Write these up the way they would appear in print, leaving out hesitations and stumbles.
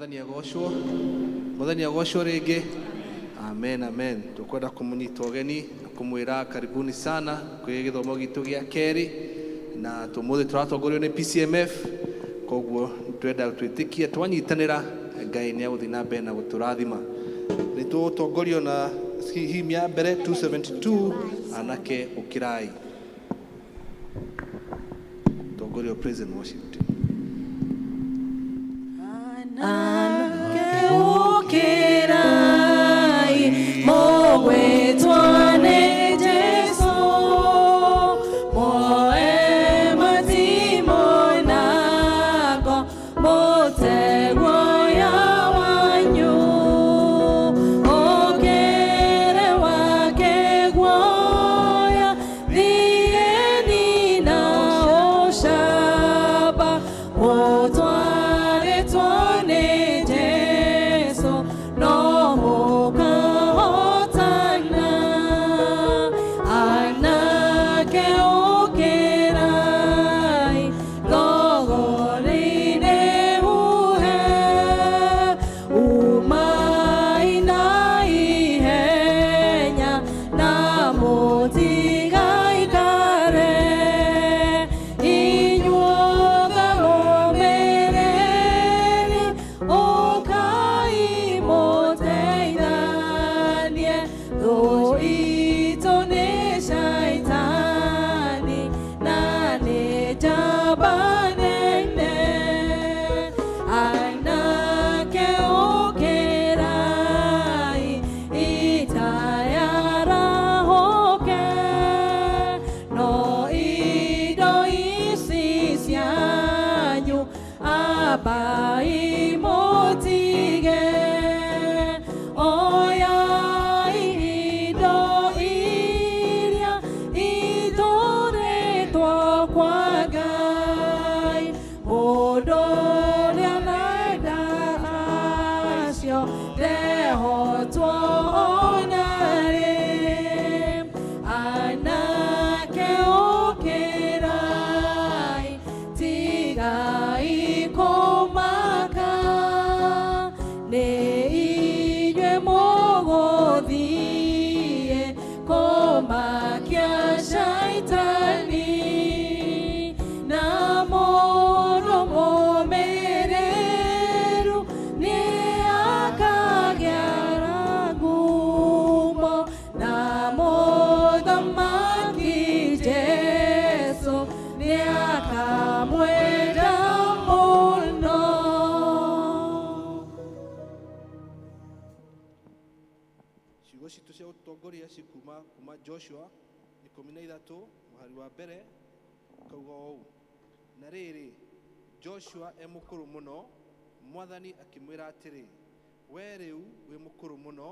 Mwathani agocwo rĩngĩ. Amen, amen. Tukwenda kũmũnyita ũgeni na kũmwĩra karibuni sana kwĩ gĩthomo gitũ gĩa kerĩ, na tũmũthĩ tũratongorio nĩ Pcmf, koguo twenda twĩtĩkie twanyitanĩra Ngai nĩ agũthiĩ na mbere na gũtũrathima. Nĩ tũtongorio na hymn ya mbere 272, anake ũkĩrai. Tongorio praise and worship team. Anake ũkĩrai mũgwĩtwo nĩ Jesũ, moe matimũ nako mũtegwo ya wanyu, ũkĩre wake guoya thiĩni na ũcamba ũtwarĩtwo nĩ Jesũ no mũkahotana. Anake ũkĩrai thogora-inĩ huhe, umai na ihenya na mũtigaikare, inyuothe mũmĩrĩri ũkai mũteithanie, thũ itũ nĩ Shaitani na nĩ njamba nene. Anake ũkĩrai itayarahoke, no indo ici cianyu abai mũtige, oyai indo iria ithũrĩtwo kwa Ngai, mũndũ ũrĩa nenda acio ndehotwo onarĩ. Anake ũkĩrai tigai kũmaka, nĩ inyuĩ mũgũthiĩ kũmakia Shaitani, na mũndũ mũmĩrĩru nĩ akagĩa ngumo, na mũthamaki Jesũ nĩ akamwenda mũno. Ciugo citũ cia ũtongoria cikuma Joshua 13 mũhari wa mbere, kauga ũũ: na rĩrĩ Joshua mũkũrũ mũno, Mwathani akĩmwĩra atĩrĩ, we rĩu wĩ mũkũrũ mũno,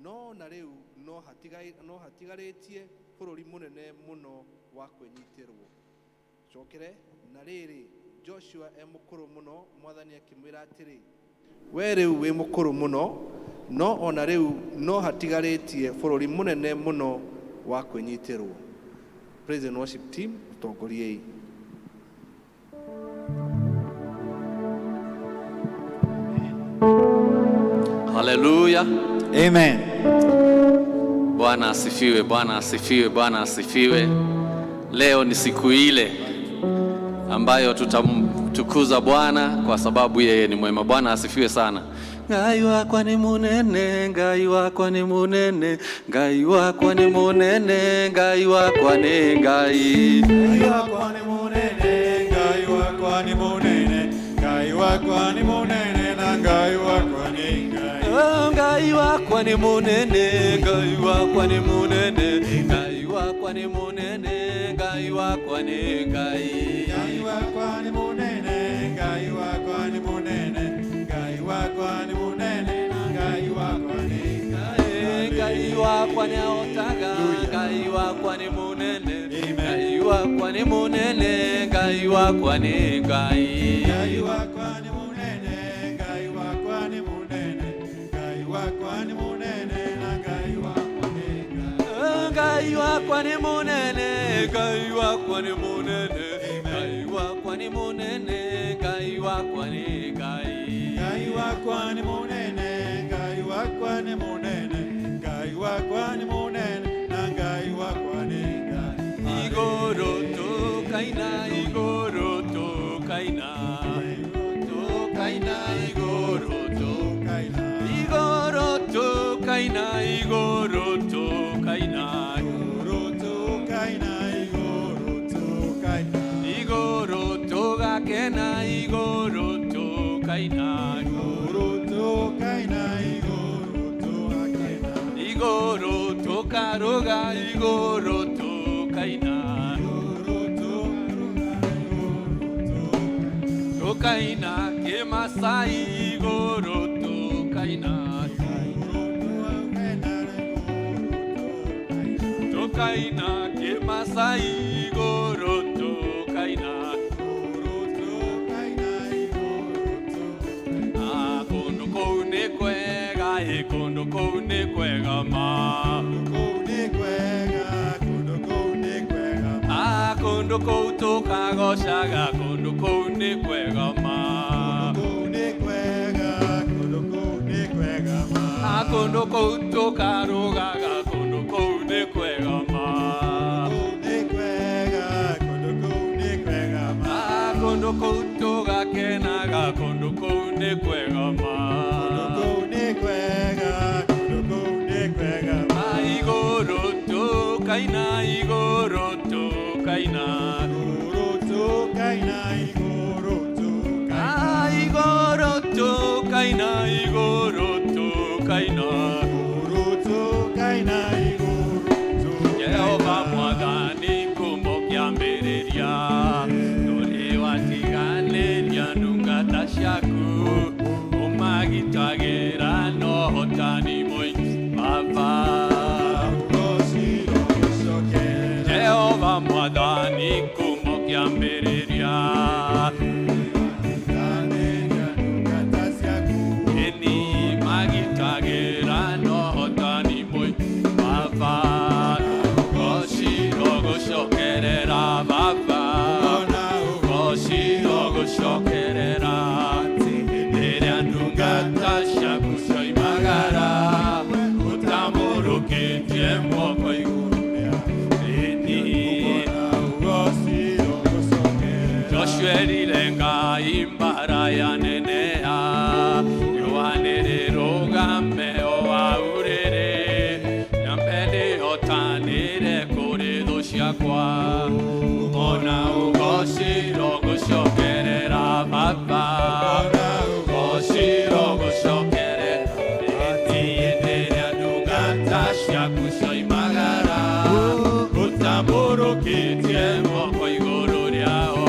no na rĩu no hatigarĩtie bũrũri mũnene mũno wa kwĩnyitĩrwo. Cokere, na rĩrĩ Joshua mũkũrũ mũno, Mwathani akĩmwĩra atĩrĩ, we rĩu wĩ mũkũrũ mũno, no ona rĩu no hatigarĩtie bũrũri mũnene mũno wa kwĩnyitĩrwo. Praise and worship team, tongoriei. Hallelujah. Amen. Bwana asifiwe, Bwana asifiwe, Bwana asifiwe. Leo ni siku ile ambayo tutamtukuza Bwana kwa sababu yeye ni mwema. Bwana asifiwe sana. Ngai wako ni munene, Ngai wako ni munene, Ngai wako ni munene, Ngai wako ni Ngai. Ngai wako ni munene, Ngai wako ni munene, Ngai wako ni munene, na Ngai wako ni Ngai. Ngai wako ni munene, Ngai wako ni munene, Ngai wako ni munene, Ngai wako ni Ngai. Ngai wako ni munene, Ngai wako ni munene, Ngai wako ni munene, na Ngai wako ni Ngai. Ngai wako ni aotaga, Ngai wako ni munene, Ngai wako ni munene, Ngai wako ni Ngai. Ngai wako ni munene, Ngai wako ni munene, Ngai wako ni munene, na Ngai wako ni Ngai. Ngai wako ni munene, Ngai wako ni munene, Ngai wako ni munene, Ngai wako ni Ngai. Ngai wakwa ni munene, Ngai wakwa ni munene, Ngai wakwa ni munene, na Ngai wakwa ni Ngai. Igoro to kaina, igoro to kaina, to kaina, igoro to Kaina, igoro to kaina, igoro to kaina, igoro to kaina, igoro to kaina, igoro to gakena, igoro to kaina, igoro to kaina, igoro to akena, igoro to karoga, igoro to kaina, igoro to to kaina ke masai, igoro to kaina, to kaina ke masai, igoro to kaina. Kondo kone kwega, kondo kone kwega ma. Kondo kouto kagoshaga, kondo kone kwega ma. Kondo kouto karogaga, kondo kone kwega ma. Kondo kouto gakenaga, kondo kone kwega ma. Igoro to kaina, igoro to kaina. Igoro to kaina, igoro to kaina. Jehova mwadhani kumokia mbereria, dole watiganeria nungata shaku, umagitagira no hotani moi baba. Jehova mwadhani kumokia mbereria, eni magitagira no hotani moi baba. Goshiro goshokerera baba, goshiro goshokerera, neria nungata shaku soy magara, utamuru kintie moko iguruya, eni Joshua lenga imbaraya nenea, yoanere rogame o aurere, yampele otanere kore doshiakwa, umona ugoshiro goshokerera baba, goshiro goshokerera, eni nunga shaku soy magara, utamuru kitie moko igoruriao.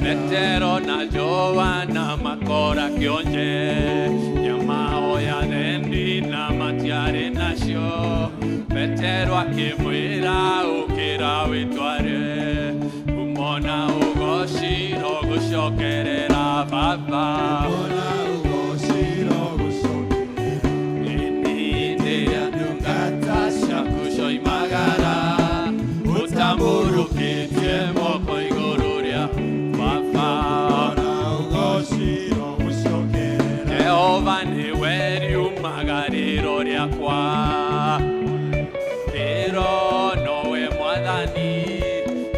Petero na Joana makora kionje, Yamao ya dendi na matiare nasho. Petero akimwira ukira witware, umona ugoshiro gushokerera baba. Inidea nungata shakusho imagara, utamuru kitie moko igororia baba. Jehova ni weri umagariro riakwa, pero nowe mwadhani,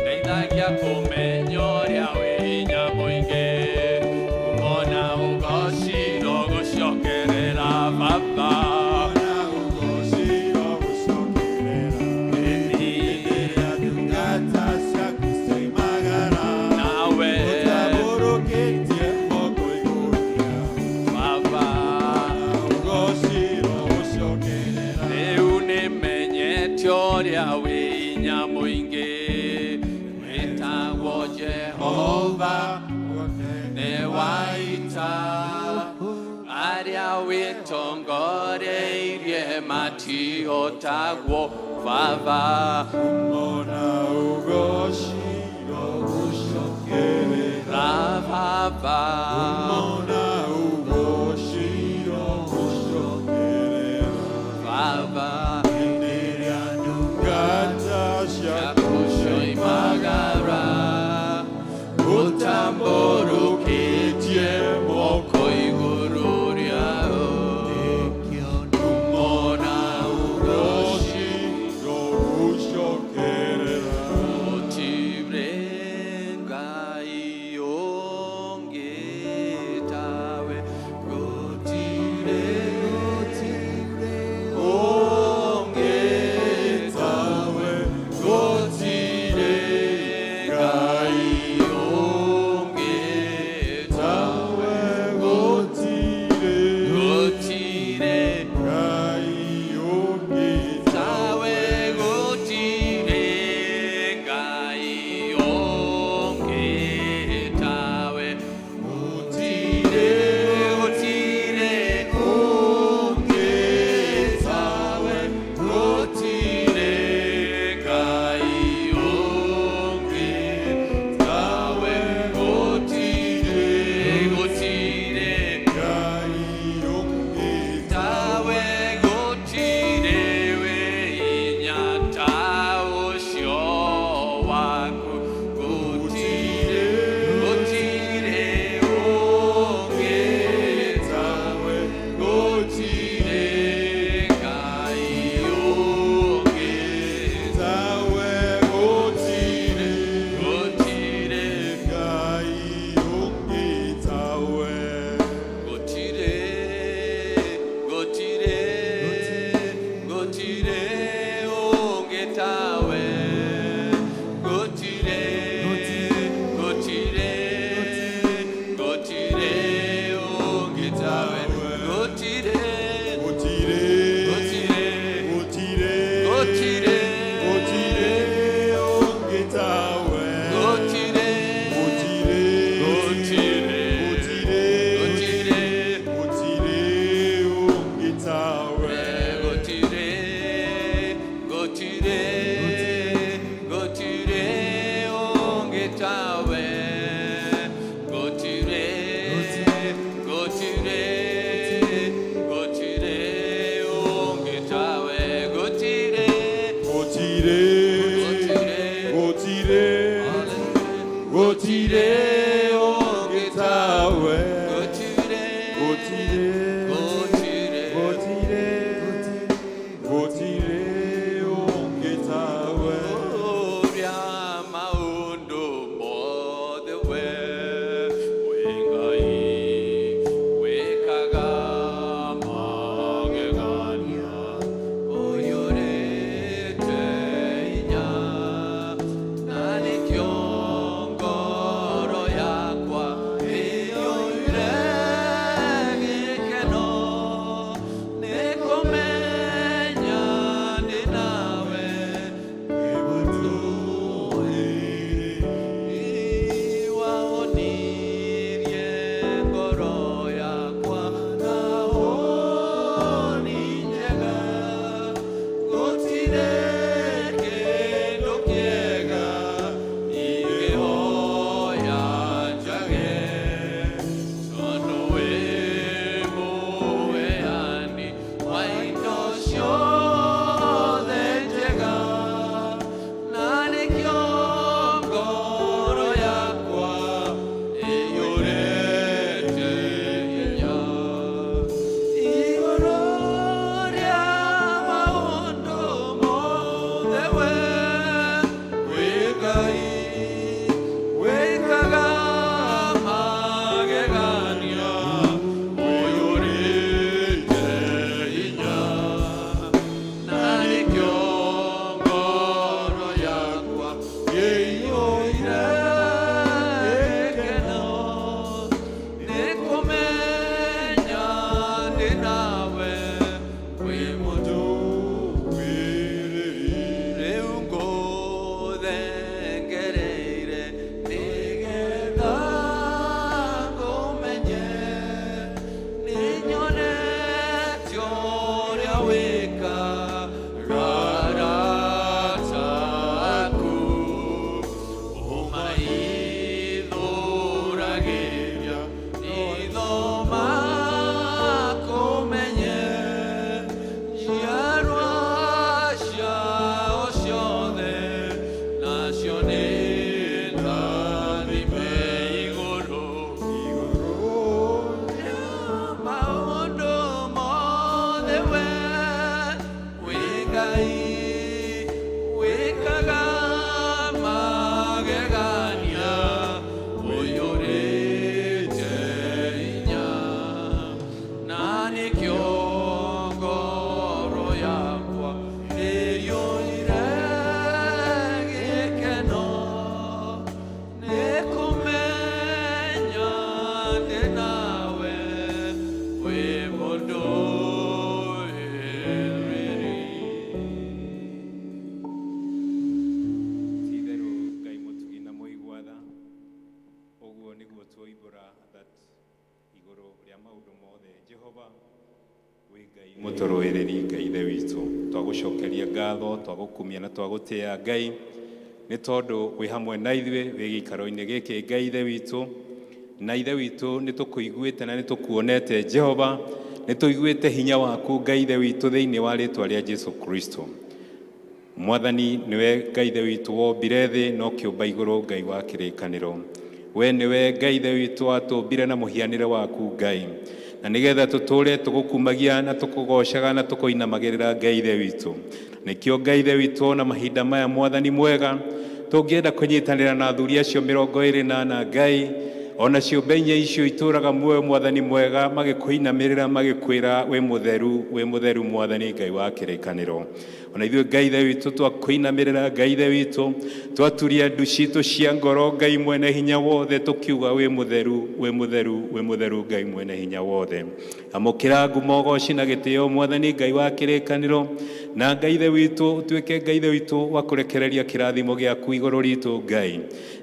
ndeithagia kumenyoria winya mwingi, umona ugoshiro gushokerera baba. Gloria winya mwingi, wetagwo Jehova ne waita, aria witongoreirie matiotagwo Baba. Umona ugoshiro gushokerera Baba. Umona ugoshiro gushokerera Baba. Shakusho imagara, utambo tũrũĩrĩri Ngai ithe witũ twagũcokeria ngatho twagũkumia na twagũtĩĩa Ngai nĩ tondũ wĩ hamwe na ithuĩ wĩ gĩikaro-inĩ gĩkĩ Ngai ithe witũ na ithe witũ nĩ tũkũiguĩte na nĩ tũkuonete Jehova nĩ tũiguĩte hinya waku Ngai ithe witũ thĩinĩ wa rĩĩtwa rĩa Jesu Kristo Mwathani nĩwe Ngai ithe witũ wombire thĩ na ũkĩũmba igũrũ Ngai wa kĩrĩkanĩro we nĩwe Ngai ithe witũ watũmbire na mũhianĩre waku Ngai na nĩgetha tũtũũre tũgũkumagia na tũkũgocaga na tũkũinamagĩrĩra Ngai ithe witũ nĩkĩo Ngai ithe witũ na mahinda maya Mwathani mwega tũngĩenda kũnyitanĩra na athuri acio 24 Ngai ona ciũmbe inya icio itũraga muoyo Mwathani mwega magĩkũinamĩrĩra magĩkwĩra wĩ mũtheru Mwathani Ngai wa kĩrĩkanĩro ona ithuĩ Ngai ithe witũ twakũinamĩrĩra Ngai ithe witũ twaturia ndu citũ cia ngoro Ngai mwene hinya wothe tũkiuga wĩ mũtheru Ngai mwene hinya wothe amũkĩra ngumo ũgooci na gĩtĩo Mwathani Ngai wa kĩrĩkanĩro na Ngai ithe witũ ũtuĩke Ngai ithe witũ wa kũrekereria kĩrathimo gĩaku igũrũ ritũ Ngai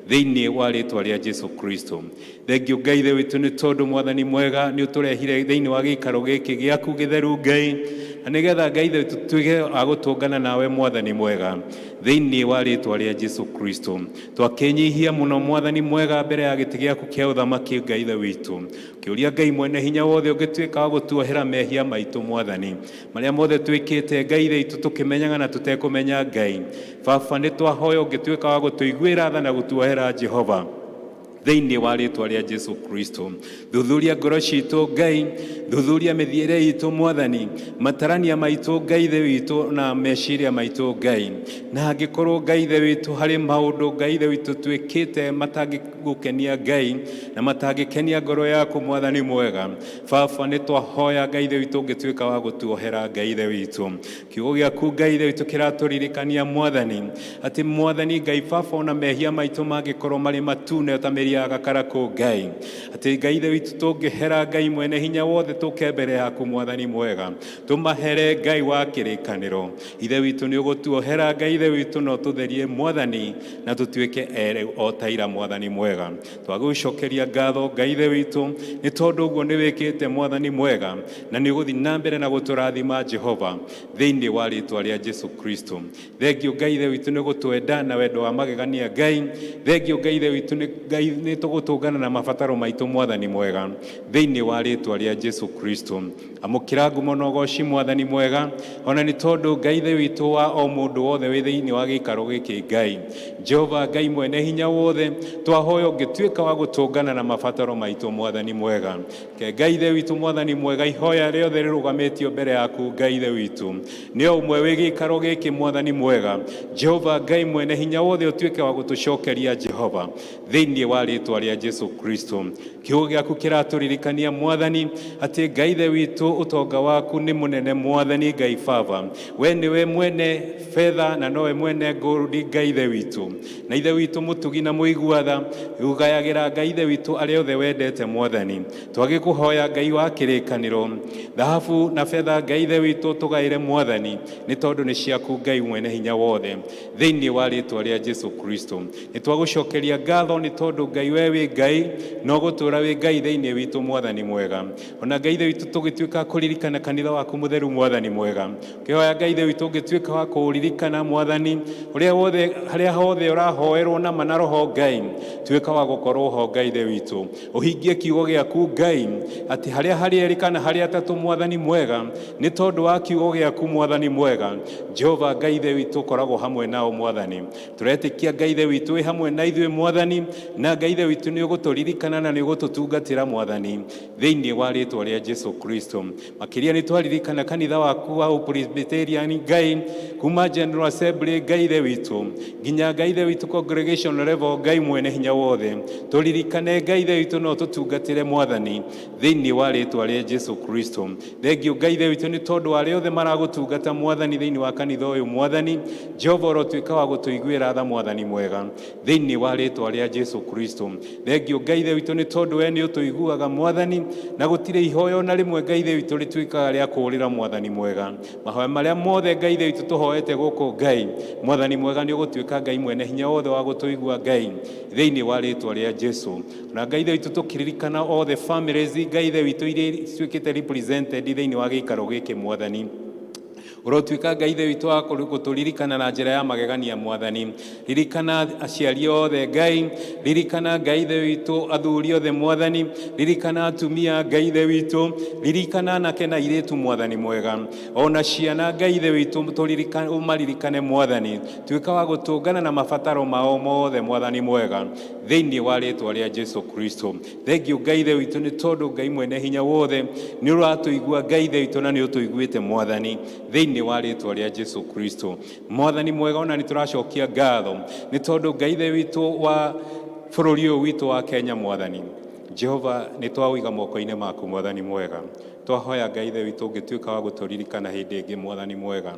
thĩinĩ wa rĩĩtwa rĩa Jesu Kristo thengio Ngai ithe witũ nĩ tondũ Mwathani mwega nĩ ũtũrehire thĩinĩ wa gĩikaro gĩkĩ gĩaku gĩtheru Ngai na nĩgetha Ngai ithe witũ tuĩke a gũtũngana nawe Mwathani mwega thĩinĩ wa rĩĩtwa rĩa Jesu Kristo twakĩnyihia mũno Mwathani mwega mbere ya gĩtĩ gĩaku kĩa ũthamaki Ngai ithe witũ kĩũria Ngai mwene hinya wothe ũngĩtuĩka wa gũtuohera mehia maitũ Mwathani marĩa mothe twĩkĩte Ngai ithe witũ tũkĩmenyaga na tũtekũmenya Ngai Baba nĩ twahoya ũngĩtuĩka wa gũtũiguĩra tha na gũtuohera Jehova thĩinĩ wa rĩĩtwa rĩa Jesu Kristo thuthuria ngoro citũ Ngai thuthuria mĩthiĩre itũ Mwathani matarania maitũ Ngai ithe witũ na meciria maitũ Ngai na angĩkorwo Ngai ithe witũ harĩ maũndũ Ngai ithe witũ twĩkĩte matangĩgũkenia Ngai na matangĩkenia ngoro yaku Mwathani mwega Baba nĩ twahoya Ngai ithe witũ ũngĩtuĩka wa gũtuohera Ngai ithe witũ kiugo gĩaku Ngai ithe witũ kĩratũririkania Mwathani atĩ Mwathani Ngai Baba ona mehia maitũ mangĩkorwo marĩ matune ta mĩri ya gakarakũ Ngai atĩ Ngai ithe witũ tũngĩhera Ngai mwene hinya wothe tũke mbere yaku Mwathani mwega tũmahere Ngai wa kĩrĩkanĩro ithe witũ nĩ ũgũtuohera Ngai ithe witũ no tũtherie Mwathani na tũtuĩke erĩ o ta ira Mwathani mwega twagũcokeria ngatho Ngai ithe witũ nĩ tondũ ũguo nĩ wĩkĩte Mwathani mwega na nĩ ũgũthiĩ na mbere na gũtũrathima Jehova thĩinĩ wa rĩĩtwa rĩa Jesu Kristo thengio Ngai ithe witũ nĩ gũtwenda na wendo wa magegania Ngai thengio Ngai ithe witũ nĩ tũgũtũngana na mabataro maitũ Mwathani mwega thĩinĩ wa rĩĩtwa rĩa Jesu Kristo amũkĩra ngumo na ũgooci Mwathani mwega ona nĩ tondũ Ngai ithe witũ wa o mũndũ wothe wĩ thĩinĩ wa gĩikaro gĩkĩ Ngai Jehova Ngai mwene hinya wothe twahoya ũngĩtuĩka wa gũtũngana na mabataro maitũ Mwathani mwega ke Ngai ithe witũ Mwathani mwega ihoya rĩothe rĩrũgamĩtio mbere yaku Ngai ithe witũ nĩ o ũmwe wĩ gĩikaro gĩkĩ Mwathani mwega Jehova Ngai mwene hinya wothe ũtuĩke wa gũtũcokeria Jehova thĩinĩ wa rĩĩtwa rĩa Jesu Kristo kiugo gĩaku kĩratũririkania Mwathani atĩ Ngai ithe witũ ũtonga waku nĩ mũnene Mwathani Ngai Baba we nĩwe mwene fedha na nowe mwene gold Ngai ithe witũ na ithe witũ mũtugi na mũiguatha ũgayagĩra Ngai ithe witũ arĩa othe wendete Mwathani twagĩkũhoya Ngai wa kĩrĩkanĩro thahabu na fedha Ngai ithe witũ tũgaĩre Mwathani nĩ tondũ nĩ ciaku Ngai mwene hinya wothe thĩinĩ wa rĩĩtwa rĩa Jesu Kristo nĩ twagũcokeria ngatho nĩ tondũ Ngai we wĩ Ngai no gũtũũra wĩ Ngai thĩinĩ witũ Mwathani mwega ona Ngai ithe witũ tũgĩtuĩka kũririkana kanitha waku mũtheru Mwathani mwega kĩhoya Ngai ithe witũ ũngĩtuĩka wa kũririkana Mwathani harĩa hothe ũrahoerwo na mana roho Ngai tuĩka wa gũkorwo ho Ngai ithe witũ ũhingie kiugo gĩaku Ngai atĩ harĩa harĩerĩkana harĩa atatũ Mwathani mwega nĩ tondũ wa kiugo gĩaku Mwathani mwega Jehova Ngai ithe witũ ũkoragwo hamwe nao Mwathani tũretĩkia Ngai ithe witũ wĩ hamwe na ithuĩ Mwathani na Ngai ithe witũ nĩ ũgũtũririkana na nĩ ũgũtũtungatĩra Mwathani thĩinĩ wa rĩĩtwa rĩa Jesu Kristo makĩria nĩ twaririkana kanitha waku wa Presbyterian Ngai kuma General Assembly Ngai ithe witũ nginya Ngai ithe witũ congregation level Ngai mwene hinya wothe tũririkane Ngai ithe witũ no tũtungatĩre Mwathani thĩinĩ wa rĩĩtwa rĩa Jesu Kristo thengio Ngai ithe witũ nĩ tondũ arĩa othe maragũtungata Mwathani thĩinĩ wa kanitha ũyũ Mwathani Jehova rotuĩka wa gũtũiguĩra tha Mwathani mwega thĩinĩ wa rĩĩtwa rĩa Jesu Kristo Kristo. Thengio Ngai ithe witũ nĩ tondũ we nĩ ũtũiguaga Mwathani, na gũtirĩ ihoyo na rĩmwe Ngai ithe witũ rĩtuĩkaga rĩa kũũrĩra Mwathani mwega. Mahoya marĩa mothe Ngai ithe witũ tũhoete gũkũ Ngai, Mwathani mwega nĩ ũgũtuĩka Ngai mwene hinya wothe wa gũtũigua Ngai thĩinĩ wa rĩĩtwa rĩa Jesũ. Na Ngai ithe witũ tũkĩririkana all the families Ngai ithe witũ iria cituĩkĩte represented thĩinĩ wa gĩikaro gĩkĩ Mwathani, urotuĩka Ngai ithe witũ wa gũtũririkana na njĩra ya magegania Mwathani. Ririkana aciari othe Ngai, ririkana Ngai ithe witũ athuri othe Mwathani, ririkana atumia Ngai ithe witũ, ririkana anake na airĩtu Mwathani mwega, ona ciana Ngai ithe witũ umaririkane Mwathani, tuĩka wa gũtũngana na mabataro mao mothe Mwathani mwega thĩinĩ wa rĩĩtwa rĩa Jesũ Kristo. Thengio Ngai ithe witũ nĩ tondũ Ngai mwene hinya wothe nĩ ũratũigua Ngai ithe witũ na nĩ ũtũiguĩte Mwathani thĩinĩ wa rĩĩtwa rĩa Jesũ Kristo. Mwathani mwega ona nĩ tũracokia ngatho nĩ tondũ Ngai ithe witũ wa bũrũri ũyũ witũ wa Kenya Mwathani Jehova nĩ twaũiga moko-inĩ maku Mwathani mwega. Twahoya Ngai ithe witũ ũngĩtuĩka wa gũtũririkana hĩndĩ ĩngĩ Mwathani mwega.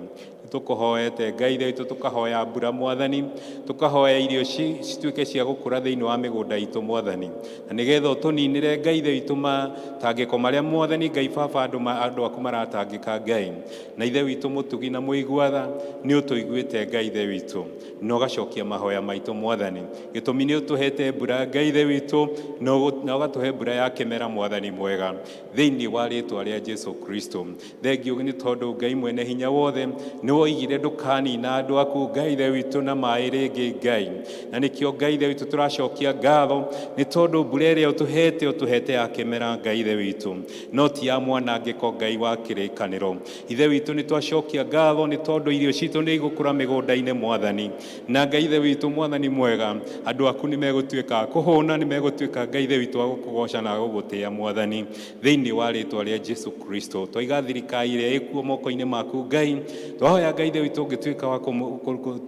Tũkũhoete Ngai ithe witũ, tũkahoya mbura Mwathani, tũkahoya irio cituĩke cia gũkũra thĩinĩ wa mĩgũnda itũ Mwathani, na nĩgetha ũtũninĩre Ngai ithe witũ matangĩko marĩa Mwathani Ngai Baba andũ aku maratangĩka Ngai. Na ithe witũ mũtugi na mũigua-tha nĩ ũtũiguĩte Ngai ithe witũ, na ũgacokia mahoya maitũ Mwathani. Gĩtũmi nĩ ũtũhete mbura Ngai ithe witũ, na ũgatũhe mbura ya kĩmera Mwathani mwega thĩinĩ wa rĩĩtwa rĩa Jesũ Kristo. Thengio nĩ tondũ Ngai mwene hinya wothe nĩ woigire ndũkanina andũ aku Ngai ithe witũ na maaĩ rĩngĩ Ngai, na nĩkĩo Ngai ithe witũ tũracokia ngatho nĩ tondũ mbura ĩrĩa ũtũhete ya kĩmera Ngai ithe witũ, no ti ya mwanangĩko Ngai wa kĩrĩkanĩro. Ithe witũ nĩ twacokia ngatho nĩ tondũ irio citũ nĩ igũkũra mĩgũnda-inĩ Mwathani, na Ngai ithe witũ Mwathani mwega, andũ aku nĩ megũtuĩka kũhũna, nĩ megũtuĩka Ngai ithe witũ wa gũkũgoca na gũgũtĩĩa Mwathani thĩinĩ wa rĩĩtwa rĩa Jesũ Kristo. Twaiga thirikari ĩrĩa ĩkuo moko-inĩ maku Ngai, twahoya Ngai ithe witũ ũngĩtuĩka wa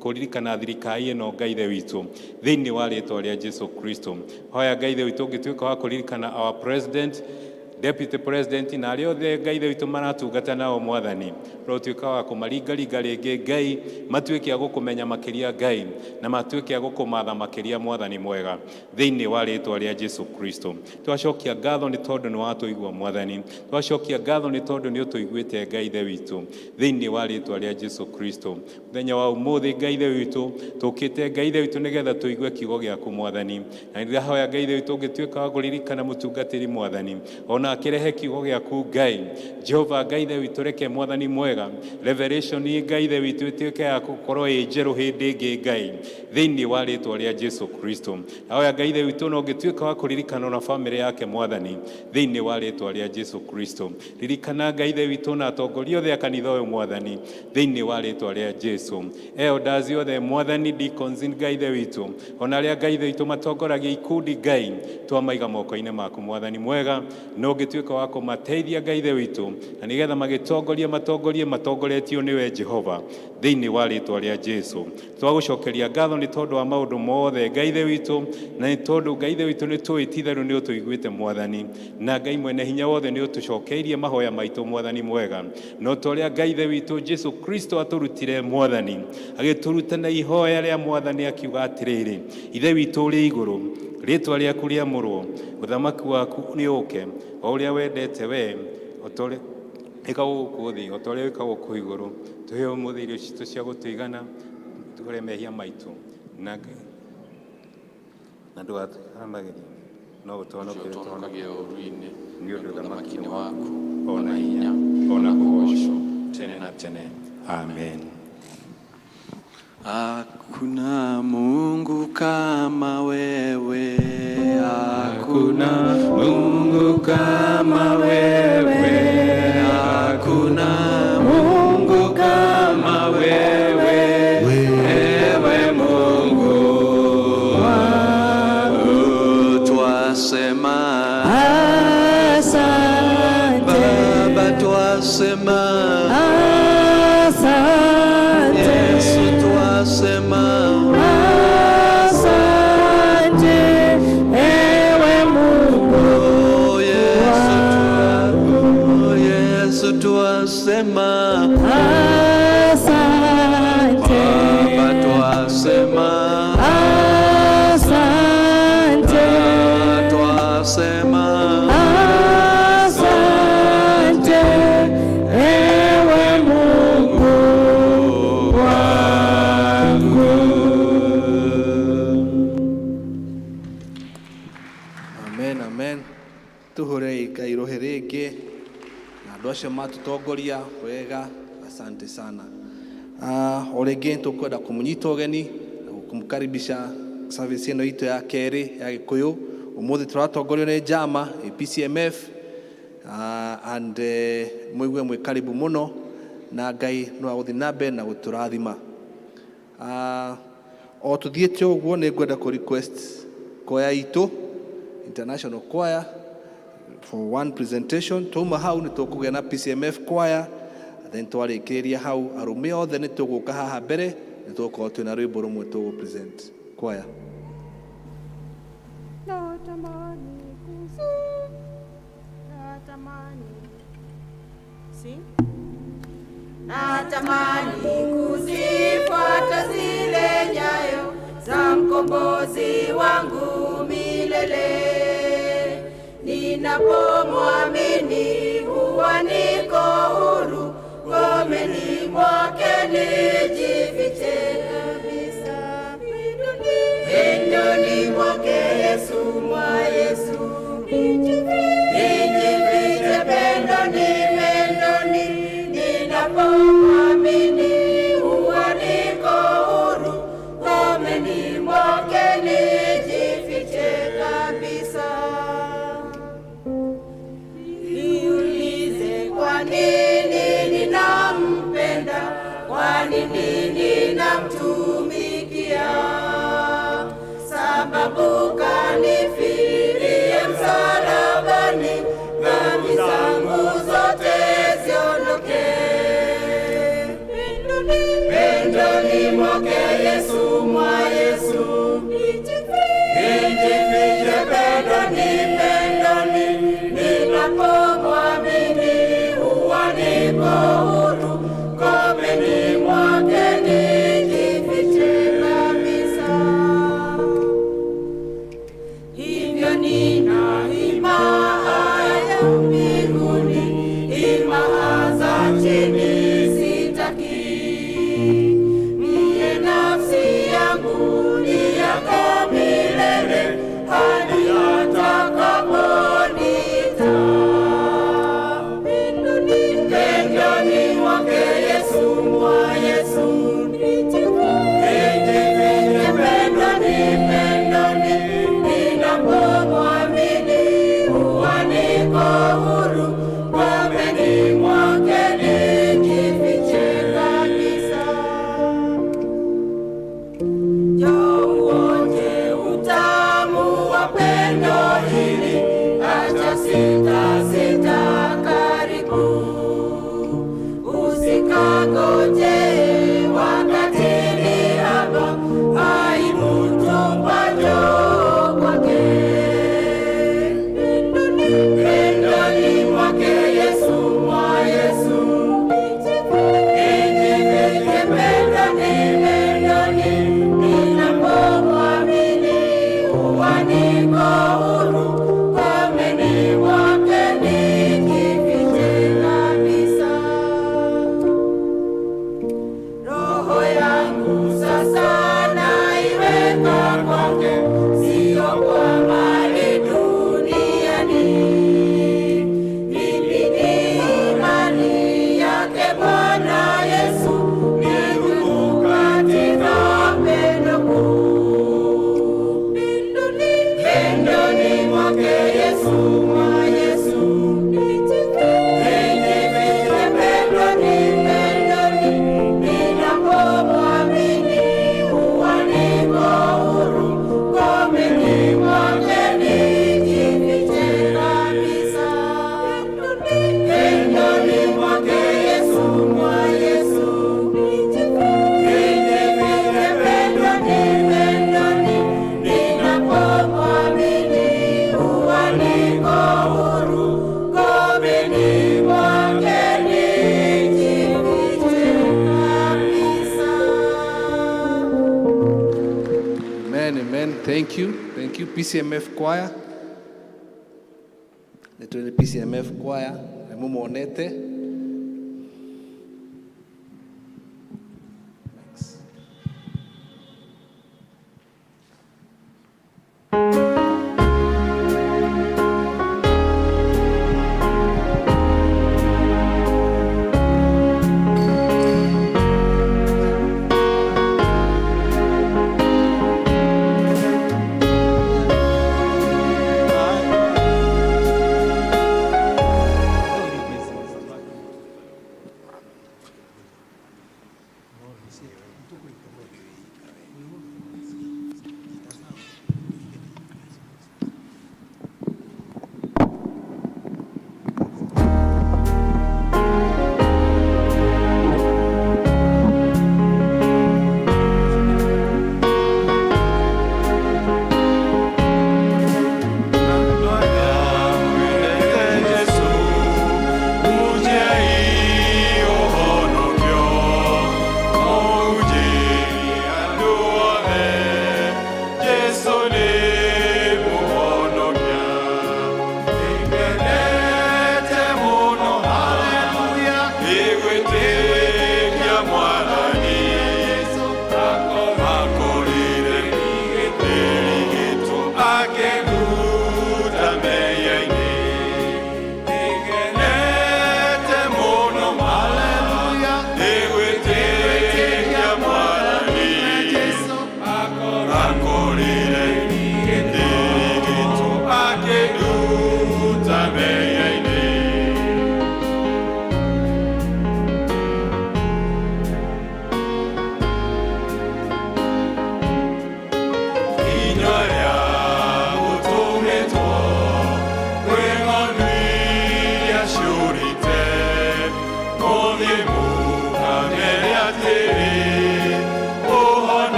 kũririkana thirikari ĩno Ngai ithe witũ thĩinĩ wa rĩĩtwa rĩa Jesũ Kristo. Hoya Ngai ithe witũ ũngĩtuĩka wa kũririkana our president, deputy president na arĩa othe Ngai ithe witũ maratungata nao Mwathani, rotuĩka wa kũmaringaringa rĩngĩ Ngai, matuĩke a gũkũmenya makĩria Ngai, na matuĩke a gũkũmatha makĩria Mwathani mwega thĩinĩ wa rĩĩtwa rĩa Jesũ Kristo. Twacokia ngatho nĩ tondũ nĩ watũigua Mwathani, twacokia ngatho nĩ tondũ nĩ ũtũiguĩte Ngai ithe witũ thĩinĩ wa rĩĩtwa rĩa Jesũ Kristo. Mũthenya wa ũmũthĩ Ngai ithe witũ tũkĩte Ngai ithe witũ nĩgetha tũigue kiugo gĩaku Mwathani, na ndĩrahoya Ngai ithe witũ ũngĩtuĩka wa kũririkana mũtungatĩri Mwathani, ona akĩrehe kiugo gĩaku Ngai. Jehova Ngai ithe witũ reke Mwathani mwega revelation Ngai ithe witũ ĩtuĩke ya gũkorwo ĩ njerũ hĩndĩ ĩngĩ Ngai thĩinĩ wa rĩĩtwa rĩa Jesũ Kristo. Ahoya Ngai ithe witũ no ũngĩtuĩka wa kũririkana na bamĩrĩ yake Mwathani thĩinĩ wa rĩĩtwa rĩa Jesũ Kristo. Ririkana Ngai ithe witũ na atongoria othe a kanitha ũyũ Mwathani thĩinĩ wa rĩĩtwa rĩa Jesũ. Elders othe Mwathani, deacons Ngai ithe witũ, ona arĩa Ngai ithe witũ matongoragia ikundi Ngai, twamaiga moko-inĩ maku Mwathani mwega, no ũngĩtuĩka wa kũmateithia Ngai ithe witũ, na nĩgetha matongoretio nĩwe Jehova thĩinĩ wa rĩĩtwa rĩa Jesũ. Twagũcokeria ngatho nĩ tondũ wa maũndũ mothe Ngai ithe witũ, na nĩ tondũ Ngai ithe witũ nĩ tũĩ ti itherũ nĩ ũtũiguĩte Mwathani, na Ngai mwene hinya wothe nĩ ũtũcokeirie mahoya maitũ Mwathani mwega, no ta ũrĩa Ngai ithe witũ Jesũ Kristo atũrutire Mwathani, agĩtũruta na ihoya rĩa Mwathani akiuga atĩrĩrĩ, ithe witũ ũrĩ igũrũ, rĩĩtwa rĩaku rĩamũrwo, ũthamaki waku nĩ ũke, o ũrĩa wendete we ĩkagwo gũkũ thĩ o ta ũrĩa wĩkagwo kũu igũrũ. Tũhe ũmũthĩ irio citũ cia gũtũigana, tũgũre mehia maitũ na ndũgatũhamagĩrie, no ũtũhonokie ũũru-inĩ, nĩ ũndũ ũthamaki-inĩ waku ona hinya ona kũgocwo tene na tene. Amen. Hakuna Mungu kama wewe, hakuna Mungu kama wewe, hakuna Mungu kama wewe, ewe Mungu wangu. Twasema asante Baba, twasema asante Yesu, twasema asante ewe Mungu Yesu, wangu. Yesu. ingĩ na andũ acio matũtongoria wega, asante sana. O rĩngĩ tũkwenda kũmũnyita ũgeni na kumkaribisha service ĩno itũ ya kerĩ ya Gĩkũyũ. Ũmũthĩ tũratongorio nĩ Jama Pcmf, and mwigue mwĩ karibu mũno na Ngai no agũthiĩ na mbere na gũtũrathima. O tũthiĩte ũguo nĩ ngwenda kũ request choir itũ, international choir, for one presentation. Tuma hau nĩ tũkũgĩa na Pcmf choir, then twarĩkĩrĩria hau arũme othe nĩ tũgũka haha mbere, nĩ tũgũkorwo twĩna rwĩmbo rũmwe tũgũ present. Choir. Natamani kuzifuata zile nyayo za mkombozi wangu milele. Ninapomwamini huwa niko huru, ngomeni mwake nijifiche kabisa. Pendoni mwake Yesu, mwa Yesu nijifiche, pendoni, pendoni. Ninapomwamini huwa niko huru, ngomeni mwake nijifiche kabisa. Niulize kwa nini ninampenda, kwa nini ninamtumikia? Sababu kanifiria msalabani, dhambi zangu zote ziondoke. Pendoni mwake Yesu, mwa Yesu nijifiche, pendoni, pendoni. Ninapomwamini huwa niko huru, ngomeni mwake nijifiche kabisa. Hivyo nina himaya ya mbinguni, himaya za chini sitaki. Mie nafsi yangu ni yako milele, hadi atakaponita. Pendoni mwake Yesu, mwa Yesu nijifiche, pendoni, pendoni. Ninapomwamini huwa niko huru, ngomeni mwake nijifiche kabisa. Njoo uonje utamu wa pendo hili, acha sita sita karibu. Usikagoje wakati ni haba, aibu tupajo kwake. Pendoni mwake Yesu, mwa Yesu nijifiche, pendoni, pendoni. Ninapomwamini huwa niko huru, ngomeni mwake nijifiche kabisa. Roho yangu sasa naiweka kwake, sio kwa mali duniani. Mimi ni imani yake Bwana Yesu, ndugu katika pendo kuu. Pendoni mwake Yesu, mwa Yesu nijifiche, pendoni, pendoni. Ninapomwamini huwa niko huru, ngomeni mwake nijifiche kabisa. Pendoni mwake Yesu, mwa Yesu nijifiche, pendoni, pendoni. Ninapomwamini huwa niko huru, ngomeni mwake nijifiche kabisa. Amen, amen. Thank you. Thank you, Pcmf choir. Nĩtũrĩ Pcmf choir, nĩ mũmonete.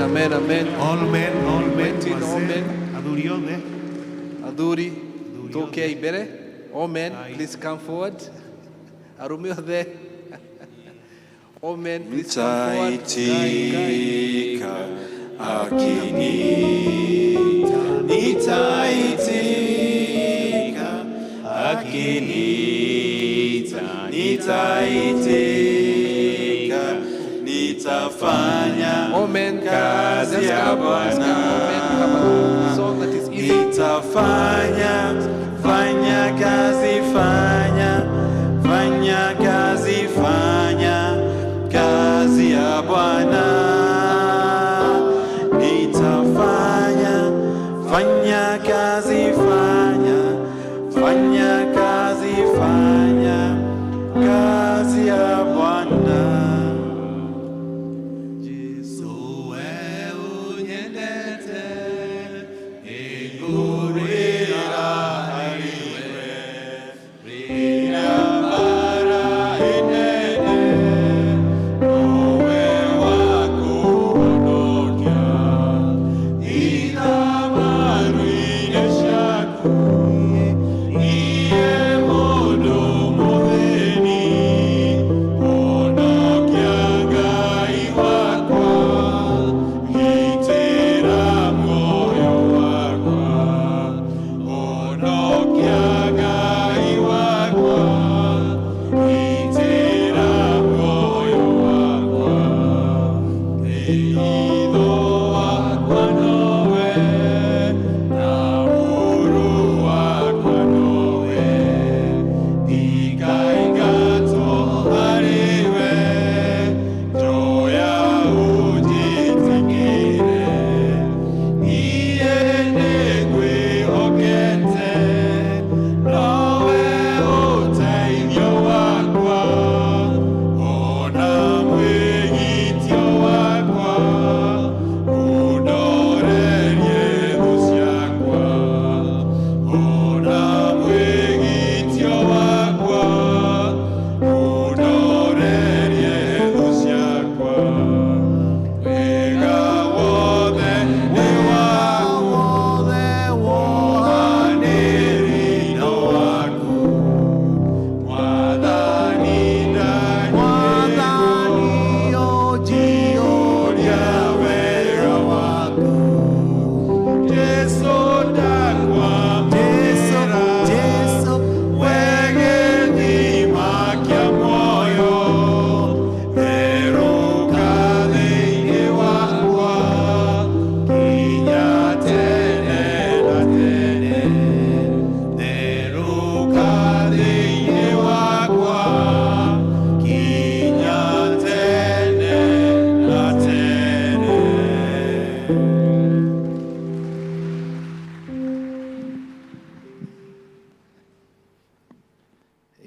Amen, amen. All men, All men. Adurione. Aduri, toke ibere. All men, please come forward. Arumio there. All men, please come forward. Nitaitika akinita, nitaitika akinita, nitaitika, nitafanya Amen. kazi Let's ya come. Let's come. Bwana. Amen. We have a song that is easy. Nitafanya kazi, fanya kazi ya Bwana. Nitafanya kazi, fanya kazi ya Bwana.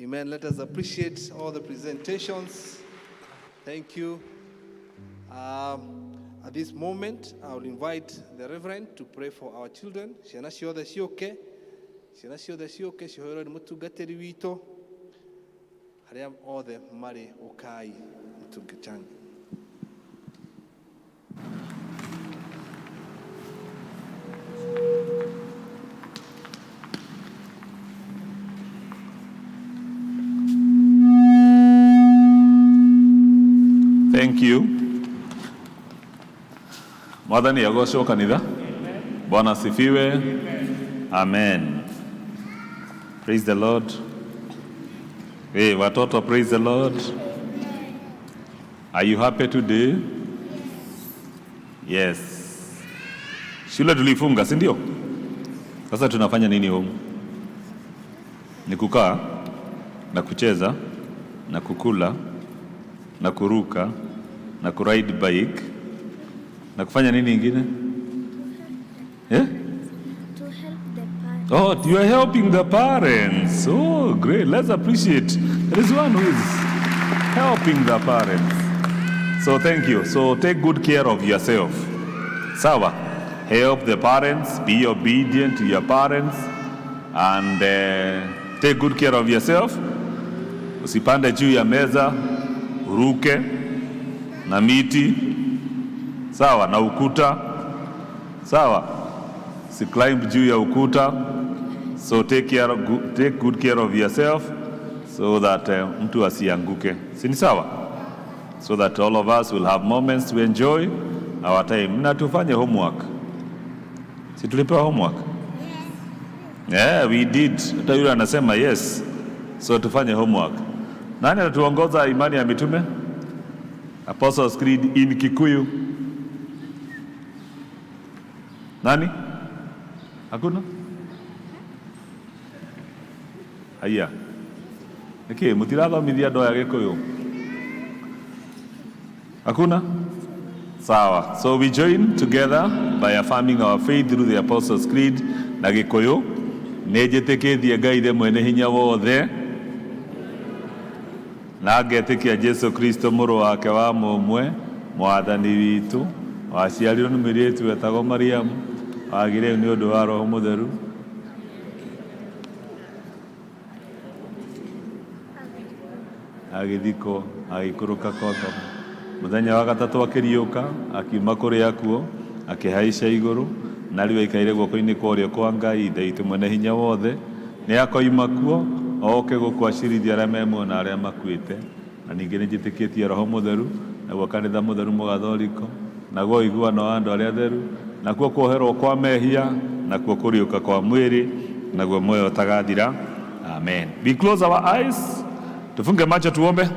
Amen. Let us appreciate all the presentations. Thank you. At this moment, I will invite the Reverend to pray for our children. Ciana ciothe ciũke cihũrĩrwo nĩ mũtungatĩri witũ harĩa othe marĩ ũkai mũtungatani. Thank you. Mwathani agocwo kanitha. Bwana asifiwe. Amen. Praise the Lord. Hey, watoto, praise the Lord. Are you happy today? Yes. Shule tulifunga, si ndio? Sasa tunafanya nini huko? Ni kukaa na kucheza na kukula na kuruka na kuride bike na kufanya nini ingine? Yeah? To help the parents. Oh, you are helping the parents. Oh, great. Let's appreciate. There is one who is helping the parents. So thank you. So take good care of yourself. Sawa. Help the parents. Be obedient to your parents. And take good care of yourself. Usipande juu ya meza, uruke na miti. Sawa, na ukuta. Sawa. Si climb juu ya ukuta. So take good care of yourself so that mtu asianguke. Si ni sawa? So that all of us will have moments to enjoy our time. Na tufanye homework. Si tulipewa homework? Yeah, we did. Hata yule anasema yes. So tufanye homework. Nani anatuongoza imani ya mitume? Apostles' Creed in Kikuyu. Nani? Hakuna? Haya. Niki mutirathomithia andu aya Gikuyu? Hakuna? Sawa. So we join together by affirming our faith through the Apostles' Creed na Gikuyu. Nĩnjĩtĩkĩtie Ngai ithe mwene hinya wothe na ngetĩkia Jesu Kristo mũrũ wake wa mũmwe mwathani witũ waciarirwo nĩ mũirĩtu wetagwo Mariamu agire nĩ ũndũ wa Roho Mũtheru agĩthikwo agĩikũrũka kotha mũthenya wa gatatũ akĩriũka akiuma kũrĩ akuũ akĩhaica igũrũ na rĩu aikaire guoko-inĩ kwa ũrĩo kwa Ngai ithe witũ mwene hinya wothe nĩ akoima kuo oke gũkwacirithia arĩa me muoyo na arĩa makuĩte na ningĩ nĩnjĩtĩkĩtie Roho Mũtheru naguo kanitha mũtheru mũgathoriko naguo ũiguano wa andũ arĩa atheru nakuo kuoherwo kwa mehia nakuo kũriũka kwa mwĩrĩ naguo muoyo ũtagathira. Amen. We close our eyes. Tufunge macho tuombe.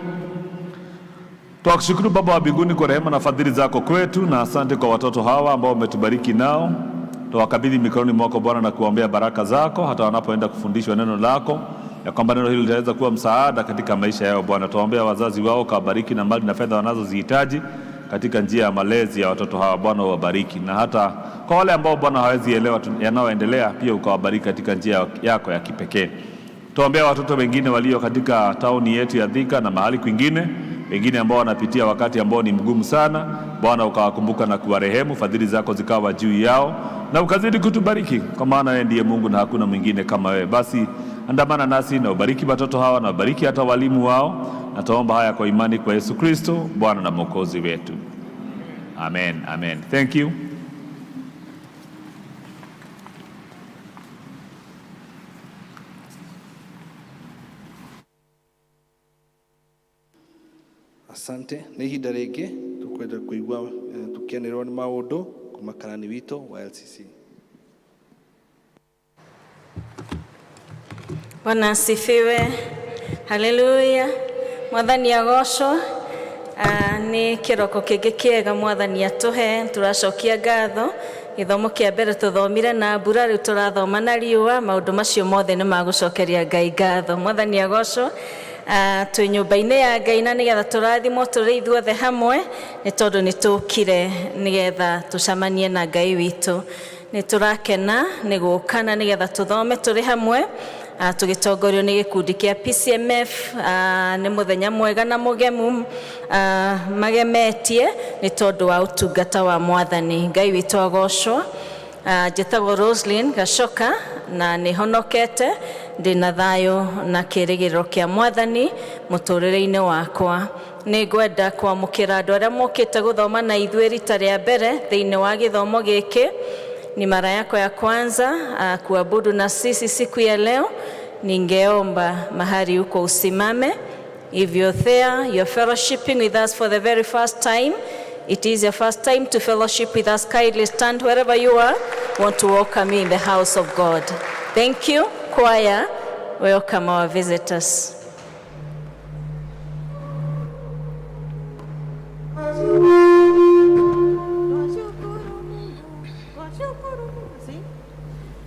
Tukushukuru Baba wa mbinguni kwa rehema na fadhili zako kwetu, na asante kwa watoto hawa ambao umetubariki nao. Tuwakabidhi mikononi mwako Bwana na kuombea baraka zako hata wanapoenda kufundishwa neno lako, ya kwamba neno hili litaweza kuwa msaada katika maisha yao Bwana. Tuwaombea wazazi wao, kawabariki na mali na fedha wanazozihitaji katika njia ya malezi ya watoto hawa Bwana, uwabariki. Na hata kwa wale ambao Bwana hawezi elewa yanayoendelea, pia ukawabariki katika njia yako ya kipekee. Tuombea watoto wengine walio katika tauni yetu ya Thika na mahali kwingine, wengine ambao wanapitia wakati ambao ni mgumu sana. Bwana ukawakumbuka na kuwarehemu, fadhili zako zikawa juu yao, na ukazidi kutubariki, kwa maana wewe ndiye Mungu na hakuna mwingine kama wewe. Basi andamana nasi na ubariki watoto hawa na ubariki hata walimu wao, na tuomba haya kwa imani kwa Yesu Kristo Bwana na Mwokozi wetu. Amen. Amen. Thank you. Asante. Nĩ ihinda rĩngĩ tũkwenda kũigua tũkĩanĩrĩrwo nĩ maũndũ kuma karani witũ wa LCC. Bwana asifiwe. Haleluya. Mwathani agocwo. Nĩ kĩroko kĩngĩ kĩega Mwathani atũhe, tũracokia ngatho. Gĩthomo kĩa mbere tũthomire na mbura, rĩu tũrathoma na riũa. Maũndũ macio mothe nĩ magũcokeria Ngai ngatho. Mwathani agocwo. Twĩ nyũmba-inĩ ya Ngai na nĩgetha tũrathimwo tũrĩ ithuothe hamwe, nĩ tondũ nĩ tũkire nĩgetha tũcamanie na Ngai witũ. Nĩ tũrakena nĩ gũka na nĩgetha tũthome tũrĩ hamwe, tũgĩtongorio nĩ gĩkundi kĩa Pcmf. Nĩ mũthenya mwega na mũgemu magemetie nĩ tondũ wa ũtungata wa Mwathani. Ngai witũ agocwo. Njĩtagwo Roslyn Gacoka na nĩ honokete, ndĩna thayũ na kĩĩrĩgĩrĩro kĩa Mwathani mũtũrĩre-inĩ wakwa. Nĩ ngwenda kwamũkĩra andũ arĩa mokĩte gũthoma na ithuĩ rita rĩa mbere thĩinĩ wa gĩthomo gĩkĩ. Ni mara yako ya kwanza kuabudu na sisi siku ya leo, ningeomba mahali huko usimame. If you're there, you're fellowshipping with us for the very first time, it is your first time to fellowship with us, kindly stand wherever you are. Want to welcome you in the house of God. Thank you, choir. Welcome our visitors.